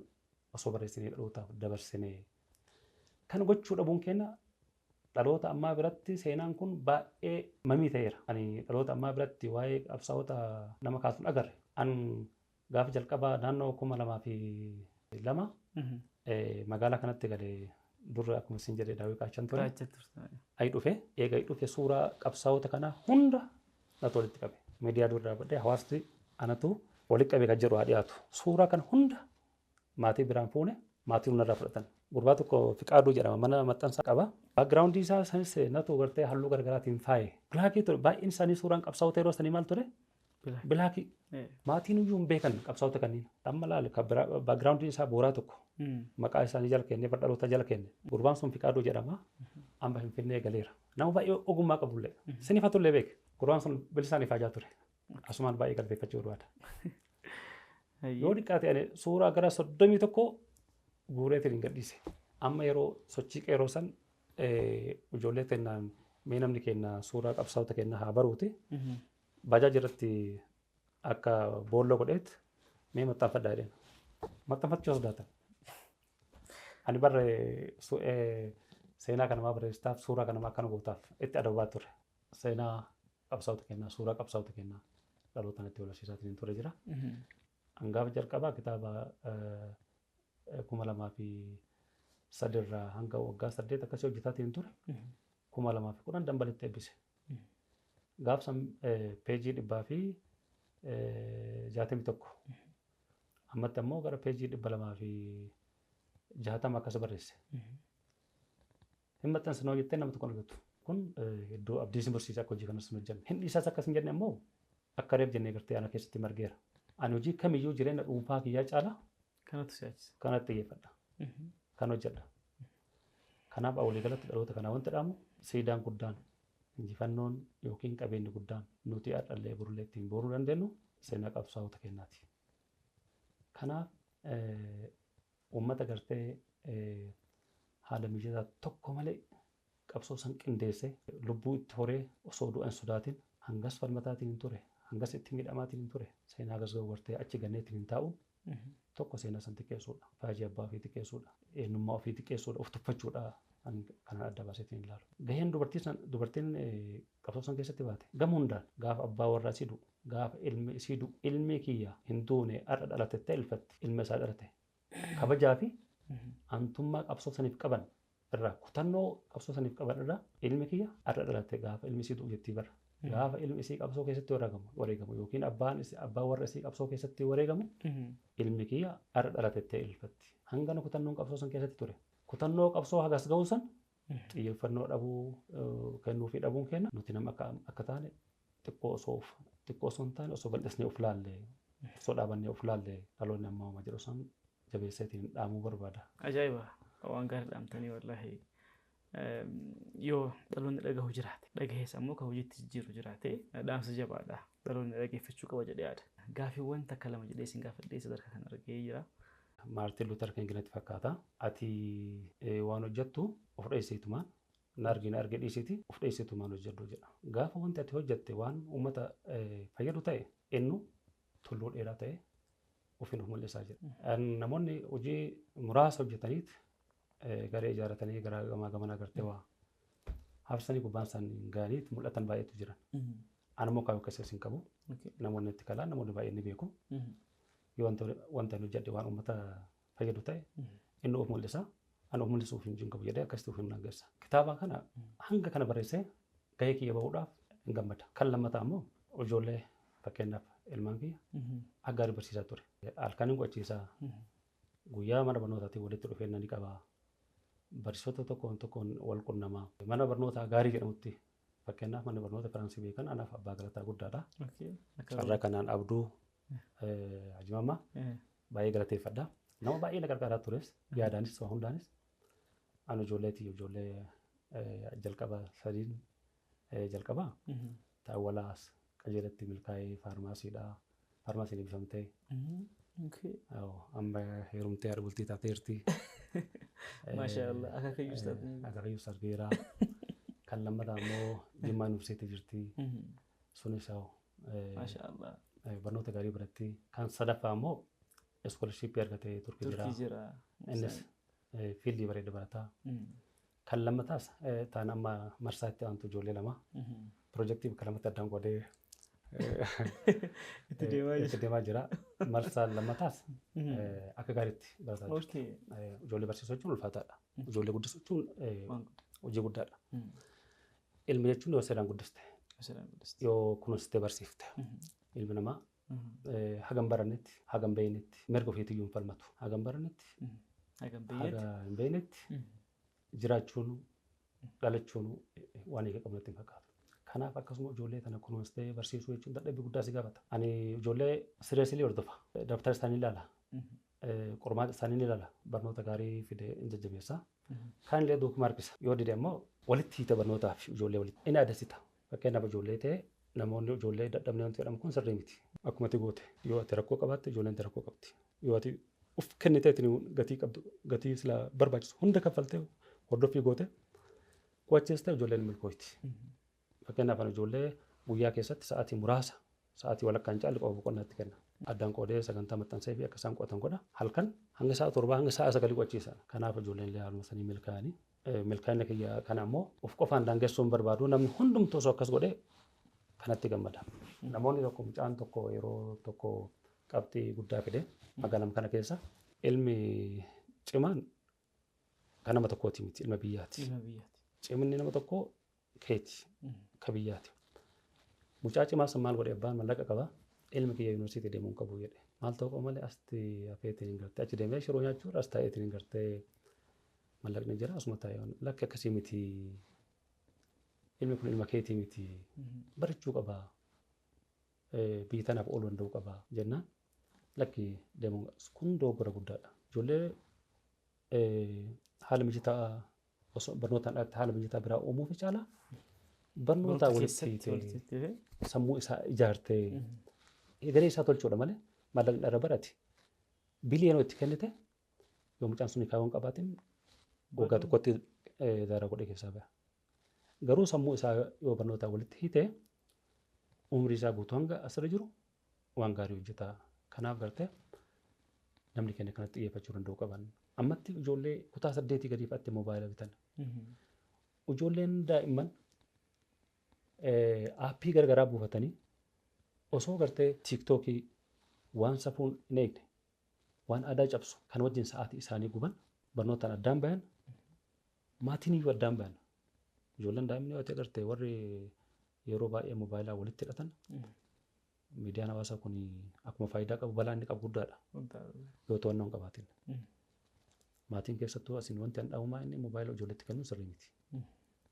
osoo barreessinee dhalootaaf dabarsinee kan gochuu dhabuun keenya dhaloota ammaa biratti seenaan kun baay'ee mamii ta'eera. Ani dhaloota ammaa biratti waa'ee qabsaa'ota nama kaasuun agarre. An gaafa jalqabaa naannoo 2002 magaalaa kanatti galee durre akkuma isin jedhee daawwii qaachan ture. Ayi dhufe eega dhufe suuraa qabsaa'ota kanaa hunda natu walitti qabe. Miidiyaa dura dhaabbadhee hawaasni anatu walitti qabe kan jedhu haa dhiyaatu. Suuraa kana hunda maatii biraan fuune maatii hundarraa fudhatan. Gurbaa tokko Fiqaaduu jedhama mana maxxansaa qaba. Baakgiraawundii isaa sanis natu gartee halluu garaagaraatiin faaye. Bilaakii ture baay'een isaanii suuraan qabsaa'ota yeroo sanii maal ture? Bilaakii. Maatiin iyyuu hin beekan qabsaa'ota kanneen. Amma laale baakgiraawundiin isaa booraa tokko. Maqaa isaanii jala kenne dhaloota jala kenne. Gurbaan sun Fiqaaduu jedhama. Amma Finfinnee galeera. Nama baay'ee ogummaa qabullee. Sinifatullee beek. Gurbaan sun bilisaan ifaajaa ture. Asumaan baay'ee galbeeffachuu barbaada. Yoo dhiqqaate ani suuraa gara 31 guureetiin hin gadhiise. Amma yeroo sochii qeeroo san ijoollee kennaan mee namni kenna suuraa qabsaa'ota kenna haa baruuti. Bajaajii irratti akka boolloo godheet mee maxxanfadhaa jedheen. Maxxanfachuu sodaatan. Ani barre seenaa kanamaa barreessitaaf suuraa kanamaa akkana gootaaf itti adabaa ture. Seenaa qabsaa'ota kennaa suuraa qabsaa'ota kennaa dhalootaan itti walasiisaatiin ture jira. Hangaafa jalqabaa kitaaba 2003 irraa hanga waggaa 8 akkasii hojjetaatiin ture. 2010 dambalitti eebbise. Gaafsan peejii 161. Ammatti ammoo gara peejii 260 akkas barreesse. Hin maxxansinoo jettee nama tokko argattu. Kun iddoo abdii isin barsiisaa akka hojii kanas hin hojjenne. Hin dhiisaas akkas hin jenne ammoo akka reef jennee gartee ana keessatti margeera. Ani hojii kamiyyuu jireenya dhuunfaa kiyyaa caalaa kanatti xiyyeeffadha. Kan hojjedha. Kanaaf walii galatti dhaloota kanaa wanti dhaamu siidaan guddaan injifannoon yookiin qabeenyi guddaan nuti har'allee burullee ittiin booruu dandeenyu seenaa qabsaa'ota kennaati. Kanaaf uummata gartee haala mijataa tokko malee qabsoo san qindeessee lubbuu itti horee osoo du'an sodaatiin hangas falmataatiin hin ture. Hangas itti miidhamaatiin hin ture. Seenaa hagas ga'u gartee achi ganneetiin hin taa'u. Tokko seenaa san xiqqeessuudha. Faajii abbaa ofii xiqqeessuudha. Eenyummaa ofii xiqqeessuudha. Of tuffachuudha. Kan adda baaseetiin ilaalu. Gaheen dubartiin qabsoo san keessatti baate. Gama hundaan gaafa abbaa warraa isii du'u. Gaafa ilmi isii du'u. Ilmi kiyya hin duune har'a dhalate ta'e ilfatti. Ilma isaa dhalate. Kabajaa fi antummaa qabsoo saniif qaban irraa kutannoo qabsoo saniif qaban irraa ilmi kiyya har'a dhalate gaafa ilmi isii du'u jettii bara. Gaafa ilmi isii qabsoo keessatti wareegamu yookiin abbaan warra isii qabsoo keessatti wareegamu ilmi kiyya har'a dhalate ta'e ilfatti. Hangana kutannoon qabsoo san keessatti ture. Kutannoo qabsoo hagas ga'u san xiyyeeffannoo dhabuu kennuu fi dhabuun kenna. Nuti nama akka taane xiqqoo osoo hin taane osoo bal'isnee of laalle osoo dhaabannee of laalle dhaloonni ammaa uma jedhu san jabeesseetiin dhaamuu barbaada.
Ajaa'iba waan gaarii dhaamtanii wallaahi yoo dhaloonni dhagahu jiraate dhagahees ammoo kan hojiitti jijjiiru jiraate dhaamsa jabaadha dhaloonni dhageeffachuu qaba jedhee yaada. Gaaffiiwwan takka lama jedhee isin gaafadhee sadarkaa kan argee jira.
Maartiin Luuter King natti fakkaata. Ati waan hojjettu of dheessitumaan na arge dhiisiti of dheessitumaan hojjedhu jedha. Gaafa wanti ati hojjette waan uummata fayyadu ta'e innu tulluu dheeraa ta'e ofiin of mul'isaa jira. Namoonni hojii muraasa hojjetaniit garee ijaarratanii garaa gamanaa agartee waa hafsanii gubbaan isaanii gaaniit mul'atan baay'eetu jiran. Anammoo kaayuu keessa hin qabu. Namoonni itti kalaan namoonni baay'een ni beeku. Yoo wanta hojjedhe waan uummata fayyadu ta'e inni of mul'isa. Ani of mul'isuuf hin qabu jedhee akkasitti of hin agarsiisa. Kitaaba kana hanga kana barreessee gahee kiyya bahuudhaaf hin gammada. Kan lammataa immoo ijoollee fakkeenyaaf ilmaan kiyya aggaarii barsiisaa ture. Halkan hin qochiisaa guyyaa mana barnootaatiin walitti dhufeenya ni qabaa. Barsiisota tokkoon wal qunnamaa. Mana barnootaa gaarii jedhamutti fakkeenyaaf mana barnoota Firaansii beekan anaaf abbaa galataa guddaadha. Carraa kanaan abduu Hajimamaa baay'ee galateeffadha. Nama baay'ee na gargaaraa tures yaadaanis waa hundaanis. Ani ijoollee jalqaba sadiin jalqabaa taawwalaas qajeelatti milkaa'ee faarmaasiidha. Faarmaasiin eebbifamtee amma heerumtee haadha bultii taateerti.
Maashaallah akaakayyuus taatee.
Akaakayyuus argeera. Kan lammataa immoo Jimmaa Yuunivarsiitii jirti. Sunis
Maashaallah.
Barnoota gaarii biratti. Kan sadaffaa immoo iskoolashiippii argatee Turkii jira. Innis fiildii bareeda barataa. Kan lammataas ta'an amma marsaatti aantu ijoollee lama. Piroojeektii bakka lamatti addaan qoodee itti deemaa jira. Marsaan lammataas akka gaariitti barataa jira. Ijoollee barsiisuu jechuun ulfaataadha. Ijoollee guddisuu jechuun hojii guddaadha. Ilmi jechuun yoo seeraan guddiste yoo kunuunsitee barsiifte ilmi namaa hagam barannetti hagam beeynetti mirga ofiitiyyuu hin falmatu. Hagam barannetti hagam hin beeynetti jiraachuun dhalachuun waan eega qabnatti hin fakkaatu. Kanaaf akkasuma ijoollee tana kunuunsitee barsiisuu jechuun dadhabbii guddaa si gaafata. Ani ijoollee sireesilii hordofa. Dabtara isaanii ilaala. Qormaata isaanii ilaala. Barnoota gaarii fidee hin jajjabeessa. Kaan illee duukuma harkisa. Yoo dide immoo walitti hiita barnootaaf ijoollee walitti. Inni adeemsita. Fakkeenyaaf ijoollee ta'e namoonni ijoollee dadhabnee wanti jedhamu kun sirrii miti. Akkuma ati goote yoo ati rakkoo qabaatte ijoolleen ati rakkoo qabdi. Yoo ati uf kennitee gatii qabdu gatii sila barbaachisu hunda kaffaltee hordoffii goote qo'achiistee ijoolleen milkooyti. Fakkeenyaaf ijoollee guyyaa keessatti sa'aatii muraasa sa'aatii walakkaan caalli qofa boqonnaatti kenna. Addaan qoodee sagantaa maxxansee fi akka isaan qo'atan godha. Halkan hanga sa'a torbaa hanga sa'a sagalii qo'achiisa. Kanaaf ijoolleen illee haaluma sanii milkaa'anii. Milkaa'ina kiyya kana immoo of qofaan daangessuun barbaadu namni hundumtuu osoo akkas godhee kanatti gammada. Namoonni tokko mucaan tokko yeroo tokko qabxii guddaa fide magaalaa kana keessa ilmi cimaan kan nama tokkooti miti ilma biyyaati. Cimni nama tokko keeti ka biyyaati. Mucaa cimaa san maal godhe abbaan mallaqa qaba ilmi kiyya yuunivarsiitii deemuu hin qabu jedhe. Maal ta'uu qaba malee asitti hafeetiin hin gartee achi deemee shiroo nyaachuudha as taa'eetiin hin gartee mallaqni jira asuma taa'ee lakki akkasii miti. Ilmi kun ilma keetii miti barachuu qaba biyya tanaaf ooluu danda'uu qaba jennaan lakki deemuun kun dogoggora guddaadha. Ijoollee haala mijataa osoo barnootaan dhaabbatte haala mijataa biraa uumuuf caalaa barnootaa walitti sammuu isaa ijaartee egeree isaa tolchuudha malee maallaqni dhala barate biliyoona itti kennite yoo mucaan sun kaawwan qabaatiin waggaa tokkotti daara godhee keessaa ba'a. Garuu sammuu isaa yoo barnootaa walitti hiite umrii isaa guutuu hanga asirra jiru waan gaarii hojjeta. Kanaaf gartee namni keenya kanatti xiyyeeffachuu danda'u qaban. Ammatti ijoollee kutaa 8 gadi fa'aatti moobaayila bitan. Ijoolleen daa'imman aappii garagaraa buufatanii osoo gartee tiiktookii waan safuun hin eegne waan aadaa cabsu kan wajjin sa'aatii isaanii guban barnootaan addaan bayan maatiin iyyuu addaan bayan. Ijoolleen daa'imni yoo ta'e gartee warri yeroo baay'ee moobaayilaa walitti hidhatan miidiyaan hawaasaa kun akkuma faayidaa qabu balaa inni qabu guddaadha. Yoo to'annoo hin qabaatin. Maatiin keessattuu asiin wanti an dhaabumaa inni moobaayila ijoolleetti kennuun sirrii miti.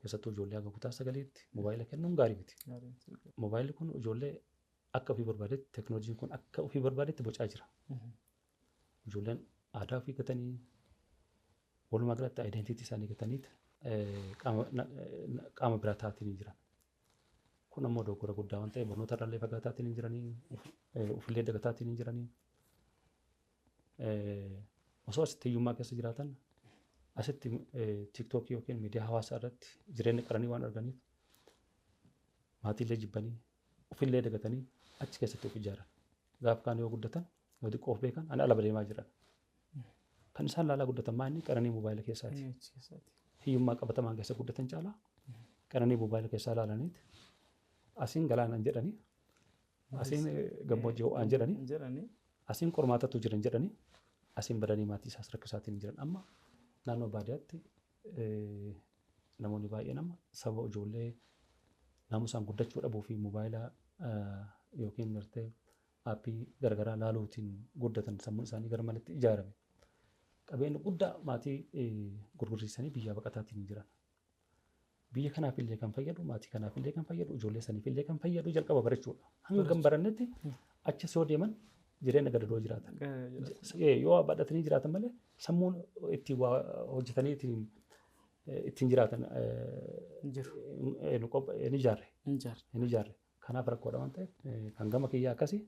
Keessattuu ijoollee haga kutaa 9tti moobaayila kennuun gaarii miti. Moobaayilli kun ijoollee akka ofii barbaadetti teknooloojiin kun akka ofii barbaadetti bocaa jira. Ijoolleen aadaa ofii gatanii walumaa galatti aayidentiitii isaanii gataniiti qaama biraa taatiin hin jiran. Kun ammoo dogoggora guddaa waan ta'eef barnoota irraallee fagaataatiin hin jiranii, ofillee dagataatiin hin jiranii. Osoo asitti hiyyummaa keessa jiraatan asitti tiiktookii yookiin miidiyaa hawaasaa irratti jireenya qaranii waan arganiif maatiillee jibbanii ofillee dagatanii achi keessatti of ijaaran. Gaafa kaan yoo guddatan yoo xiqqoo of beekan ani ala deemaa jiran. Kan isaan laalaa guddatan maanni qaranii moobaayila keessaati. Hiyyummaa qabatamaan keessa guddatan caalaa qaranii moobaayila keessaa laalaniiti. Asiin galaanaan jedhanii, asiin gammoojjii ho'aan jedhanii, asiin qormaatatu jiran jedhanii, asiin badanii maatii isaas rakkisaatiin jiran. Amma naannoo baadiyyaatti namoonni baay'een amma sababa ijoollee naamusaan guddachuu dhabuu fi moobaayila yookiin gartee aappii garaagaraa laaluutiin guddatan sammuun isaanii gara malatti ijaarame. Qabeenya guddaa maatii gurgursiisanii biyyaa baqataatiin jiran. Biyya kanaaf illee kan fayyadu, maatii kanaaf illee kan fayyadu, ijoollee saniif illee kan fayyadu jalqaba barachuudha. Hanga barannetti achas yoo deeman jireenya gadadoo jiraatan. Yoo badhatanii jiraatan malee sammuun ittiin waa hojjetanii ittiin jiraatan hin ijaarre. Kanaaf rakkoodha waan ta'eef kan gama kiyyaa akkasii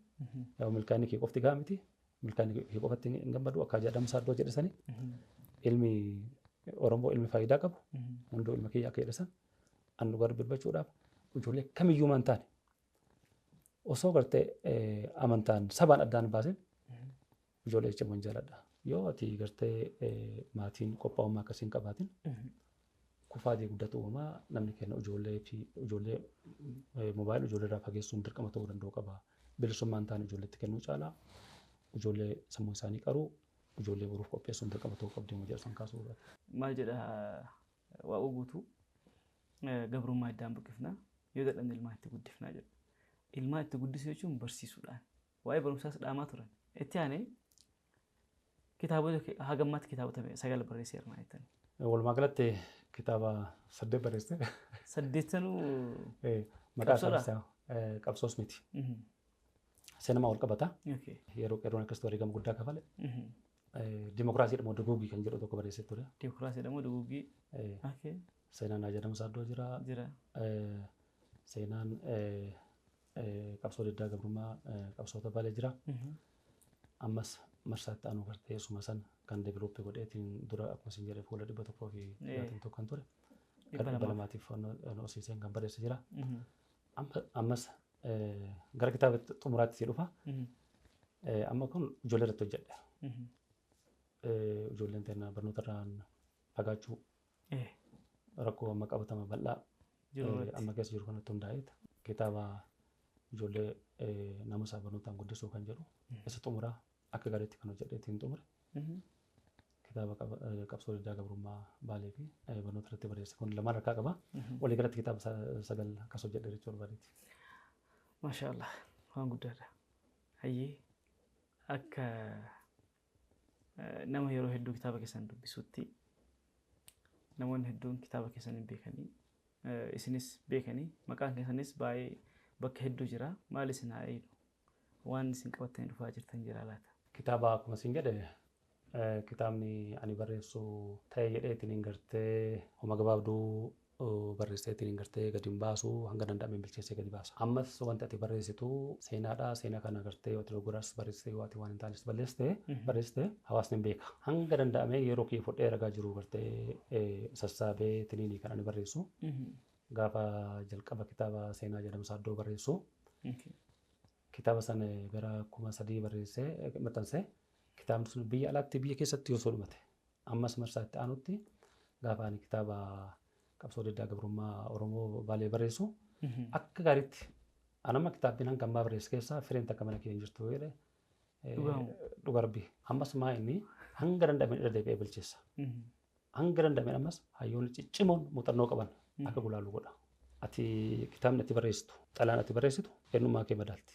milkaa'inni kee qofti gahaa miti. Milkaa'inni kee qofatti hin gammadu akka jedhamu saaddoo jedhasanii ilmi Oromoo ilmi faayidaa qabu hunduu ilma kiyyaa akka jedhasan annu gara birbachuudhaaf ijoollee kamiyyuu man taane osoo gartee amantaan sabaan addaan baasin ijoollee jechuun jaaladha. Yoo ati gartee maatiin qophaa'ummaa akkasiin qabaatin kufaatii guddatu uumaa namni kenna ijoollee moobaayila ijoollee irraa fageessuun dirqama ta'uu danda'u qaba. Bilisummaan taane ijoolleetti kennuu caalaa ijoollee sammuu isaanii qaruu ijoollee boruuf qopheessuun dirqama ta'uu qabdi mucaa san kaasuu irratti.
Maal jedha Waaqoo guutuu gabrummaa iddaan buqqifnaa yoo dadhabne ilmaa itti guddifnaa jedha. Ilmaa itti guddisuu jechuun barsiisuudhaan waa'ee barumsaas dhaamaa turan. Itti aanee kitaabota hagammaatti kitaabota 9 barreesseera maa jettanii.
Walumaa galatti kitaaba 8 barreesse.
8
maqaa isaa qabsoos miti. Seenaa wal qabata. Yeroo qeerroon akkasitti wareegama guddaa kafale. Dimokiraasii dhamo duguugii kan jedhu tokko barreessee ture.
Dimokiraasii dhamo duguugii.
Seenaan jedhamu saaddoo jira. Seenaan qabsoo diddaa gabrummaa qabsoota balee jira. Ammas marsaatti aanu gartee suma san kan deevilooppii godheetiin dura akkuma isin jedhe fuula 161 kan ture. Kan 200tiif hojjechiiseen kan barreesse jira. Ammas gara kitaaba xumuraatti dhufa. Amma kun ijoollee irratti hojjedhe. Ijoolleen teennaa barnoota irraan fagaachuu rakkoo amma qabatama bal'aa amma keessa jiru kanatti hundaa'eet kitaaba ijoollee namusaa barnootaan guddisuu kan jedhu isa xumuraa akka gaariitti kan hojjedheetiin xumure. Kitaaba qabsoo diddaa gabrummaa baalee fi barnoota irratti barreesse kun lamaan harkaa qaba. Walii galatti kitaaba 9 akkas hojjedhe jechuu barbaadeti.
Maashaallah waan guddaadha. Hayyee akka nama yeroo hedduu kitaaba keessan dubbisutti namoonni hedduun kitaaba keessan hin beekanii isinis beekanii maqaan keessanis baay'ee bakka hedduu jira. Maal isin haa eeyyu? Waan isin qabattanii dhufaa jirtan jira laata?
Kitaaba akkuma isin jedhe kitaabni ani barreessu ta'ee jedheetiin hin gartee homa gabaabduu barreesseetiin hin gartee gadi hin baasu hanga danda'ameen bilcheessee gadi baasa. Ammas wanti ati barreessitu seenaadha. Seenaa kana gartee yoo ati dogoggoraas barreessitee yoo ati waan hin taanes barreessitee hawaasni hin beeka. Hanga danda'amee yeroo kee fudhee ragaa jiru gartee sassaabee tiniinii kan ani barreessu. Gaafa jalqaba kitaaba seenaa jedhamu saaddoo barreessu. Kitaaba sana gara 3,000 barreessee maxxansee kitaabni sun biyya alaatti biyya keessatti yoo dhumate ammas marsaatti aanutti gaafa ani kitaaba qabsoo diddaa gabrummaa Oromoo baalee barreessu akka gaariitti anamma kitaabbiin hanga ammaa barreesse keessaa fireen takka mana kee hin jirtu jedhe dhuga rabbii ammas maa inni hanga danda'ameen irra deebi'ee bilcheessa. Hanga danda'ameen ammas hayyoonni ciccimoon muuxannoo qaban akka gulaalu godha. Ati kitaabni ati barreessitu xalaan ati barreessitu eenyummaa kee madaalti.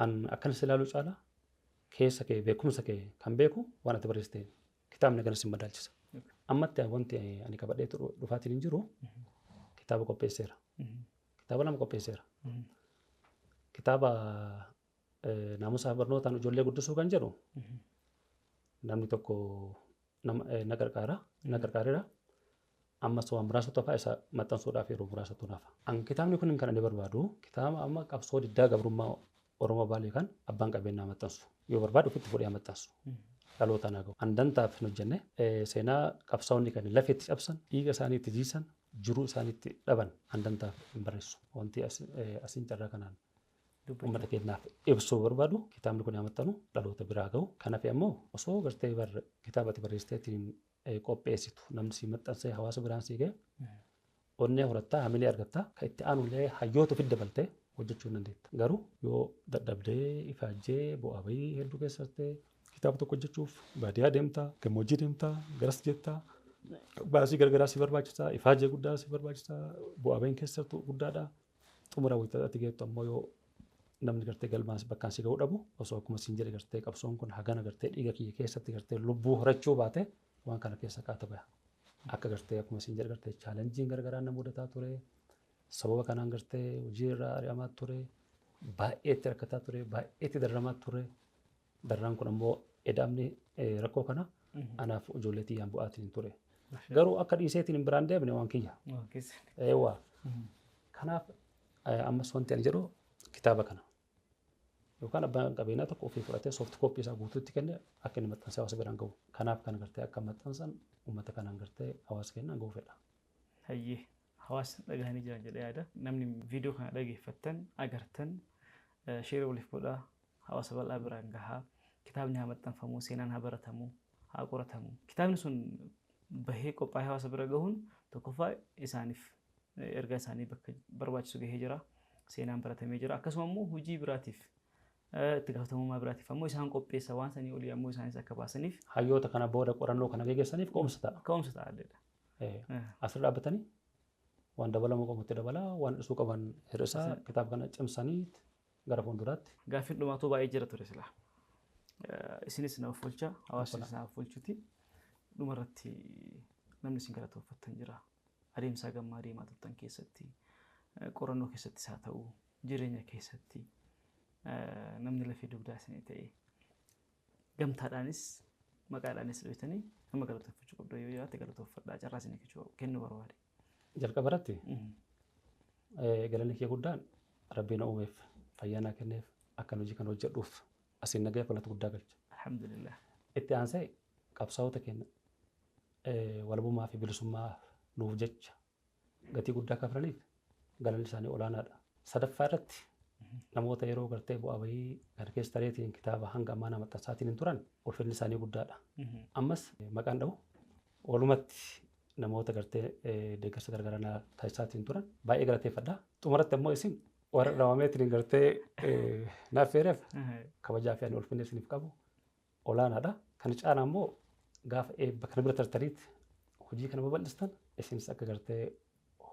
An akkanas ilaaluu caalaa keessa kee beekumsa kee kan beeku waan ati barreessite kitaabni ganas hin madaalchisa. Ammatti wanti ani qabadhee dhufaatiin hin jiru kitaaba qopheesseera. Kitaaba 2 qopheesseera. kitaaba naamusaa barnootaan ijoollee guddisuu kan jedhu namni tokko na gargaareera. Ammas waan muraasa tokko isa maxxansuudhaaf yeroo muraasa tunaaf. Kitaabni kun kan inni barbaadu kitaaba amma qabsoo diddaa gabrummaa Oromoo Baalee kan abbaan qabeenyaa maxxansu yoo barbaadu ofitti fudhee maxxansu. Dhaloota naa gahu. Handantaaf hin hojjenne seenaa qabsaa'onni kan lafeetti cabsan dhiiga isaanii itti jiisan jiruu isaanii itti dhaban handantaaf hin barreessu. Wanti asiin carraa kanaan uummata keenyaaf ibsuu barbaadu kitaabni kun maxxanu dhaloota biraa gahu. Kanaaf ammoo osoo gartee kitaabatti barreessiteetiin qopheessitu namni si maxxansee hawaasa biraan si ga'e onnee horattaa hamilee argattaa kan itti aanullee hayyoota ofitti dabaltee hojjechuu hin dandeetta. Garuu yoo dadhabdee ifaajjee bu'aa bahii hedduu keessatti kitaaba tokko hojjechuuf baadiyyaa deemtaa, gammoojjii deemtaa, garas jettaa, baasii gargaraa si barbaachisaa, ifaajjee guddaa si barbaachisaa, bu'aa bahiin keessattuu guddaadha. Xumura wayitaatti geettu ammoo yoo namni gartee galmaan bakkaan si ga'uu dhabu osoo akkuma siin jedhe gartee qabsoon kun hagana gartee dhiiga kiyya keessatti gartee lubbuu horachuu baate waan kana keessa kaata baha. Akka gartee akkuma siin jedhe gartee chaalenjiin gargaraa na mudataa ture. Sababa kanaan gartee hojii irraa ari'amaa ture. Baay'eetti rakkataa ture. Baay'eetti dararamaa ture. Dararaan kun ammoo edamni rakkoo kana anaaf ijoollee tiyyaan bu'aatiin ture. Garuu akka dhiiseetiin hin biraan deebine waan kiyya. Eewwa. Kanaaf ammas wanti ani jedhu kitaaba kana. Yookaan abbaan qabeenyaa tokko ofii fudhatee soft copy isaa guutuutti kenne akka inni maxxansee hawaasa biraan gahu. Kanaaf kan gartee akka maxxansan uummata kanaan gartee hawaasa keenyaan gahu fedha.
Hayyee hawaasni dhagahanii jiran jedhee yaada. Namni viidiyoo kana dhageeffattan agartan sheera waliif godhaa hawaasa bal'aa biraan gahaa. Kitaabni haa maxxanfamu, seenaan haa baratamu, haa qoratamu. Kitaabni sun bahee qophaa'ee hawaasa bira gahuun tokkoffaa isaaniif ergaa isaanii bakka barbaachisu gahee jira. Seenaan baratamee jira. Akkasuma immoo hojii biraatiif itti gaafatamummaa biraatiif ammoo isaan qopheessa waan sanii olii ammoo isaanis akka baasaniif.
Hayyoota kana booda qorannoo kana gaggeessaniif ka'umsa ta'a.
Ka'umsa ta'a addeedha.
Asirra dhaabbatanii waan dabalamoo qabutti dabalaa waan dhisuu qaban hir'isaa kitaaba kana cimsanii gara fuulduraatti.
Gaaffiin dhumaatoo baay'ee jira ture silaa. Isinis na ofolcha hawaasnis na ofolchuti. Dhumarratti namni isin galatooffattan jira. Adeemsaa gammaa adeemaa turtan keessatti qorannoo keessattis haa ta'u jireenya keessatti namni lafee dugdaa isinii ta'e gamtaadhaanis maqaadhaanis dhoytanii nama galatoofachuu qabdu yoo jiraate galatoofadhaa carraa isinii kennuu barbaade.
Jalqaba irratti galanni kee guddaan rabbiin na uumeef fayyaa naa kenneef akkan hojii kana hojjedhuuf asiin nagaya galata guddaa galcha.
Alhamdulillah.
Itti aansee qabsaa'ota keenya walabummaa fi bilisummaa nuuf jecha gatii guddaa kafalaniif galanni isaanii olaanaadha. Sadaffaa irratti namoota yeroo gartee bu'aa bahii kan keessa tareetiin kitaaba hanga ammaa nama maxxansaatiin hin turan ulfinni isaanii guddaadha. Ammas maqaan dhabu walumatti namoota gartee deeggarsa gargaraa taasisaatiin turan baay'ee galateeffadha. Xumuratti ammoo isin warra dhamameetiin gartee naaf feereef kabajaa fi ani ulfinni isiniif qabu olaanaadha. Kan caalaa ammoo gaafa eebba kana bira tartaniitti hojii kana babal'istan isinis akka gartee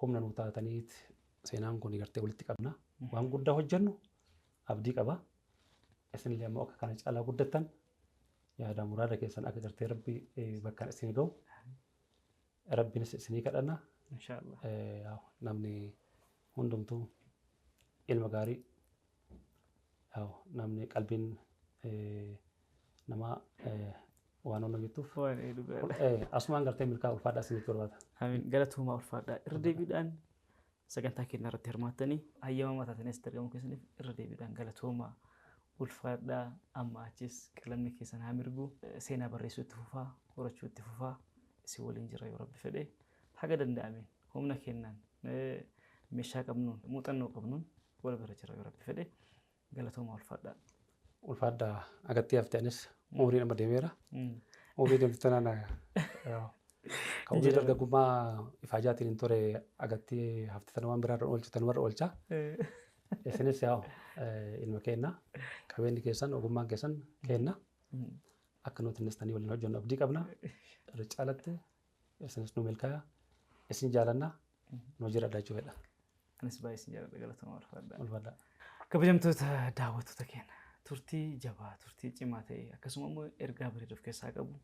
humna nuu taataniit seenaan kun gartee walitti qabna. Waan guddaa hojjennu abdii qaba. Isinillee ammoo akka kana caalaa guddattan yaada muraada keessan akka gartee rabbi bakka isinii gahu. Rabbiinis isinii kadhanna. Inshaallah. Namni hundumtuu ilma gaarii namni qalbiin nama waan hunda jettuuf asumaan gartee milkaa ulfaadhaa isinitti barbaada.
Amiin galatuumaa ulfaadhaa irra deebiidhaan sagantaa keenya irratti hirmaattanii hayyama mataatanis argamu keessaniif irra deebiidhaan galatuumaa ulfaadhaa amma achis qalamni keessan haa mirgu seenaa barreessuu itti fufaa horachuu itti fufaa isin waliin jira yoo rabbi fedhe haga danda'ameen humna kennaan meeshaa qabnuun muuxannoo qabnuun wal bira jira yoo rabbi fedhe galatuumaa ulfaadhaa.
Ulfaadhaa agatti hafteenis umrii nama deemeera. Umrii deemtu tanaan kan umrii dargaggummaa ifaajaatiin hin ture agatti hafte waan biraarra oolchu tanumarra oolcha. Isinis yaa ilma kenna qabeenyi keessan ogummaan keessan kenna akka nuti innistanii waliin hojjennu abdii qabna. Irra caalatti isinis nu milkaa'aa isin jaalanna nu jiraadhaa jechuudha.
Anis baay'ee isin jaaladha galatuumaa
ulfaadhaa.
Kabajamtoota daawwattoota keenya. Turtii jabaa, turtii cimaa ta'e akkasuma immoo ergaa bareedaa of keessaa qabu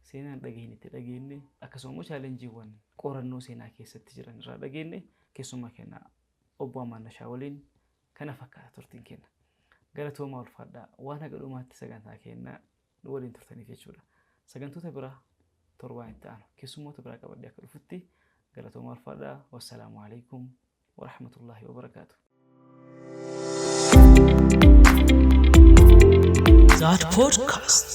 seenaan dhageenyetti dhageenye akkasuma immoo chaalenjiiwwan qorannoo seenaa keessatti jiran irraa dhageenye keessumaa kenna obbo Amannashaa waliin kana fakkaata turtiin kenna. Galatoomaa ulfaadhaa waan haga dhumaatti sagantaa kennaa waliin turtaniif jechuudha. Sagantoota biraa torbaan itti aanu keessummoota biraa qabadhee akka dhufutti galatoomaa ulfaadhaa. Wassalaamu alaikum warahmatullahi wabarakaatuh. That podcast.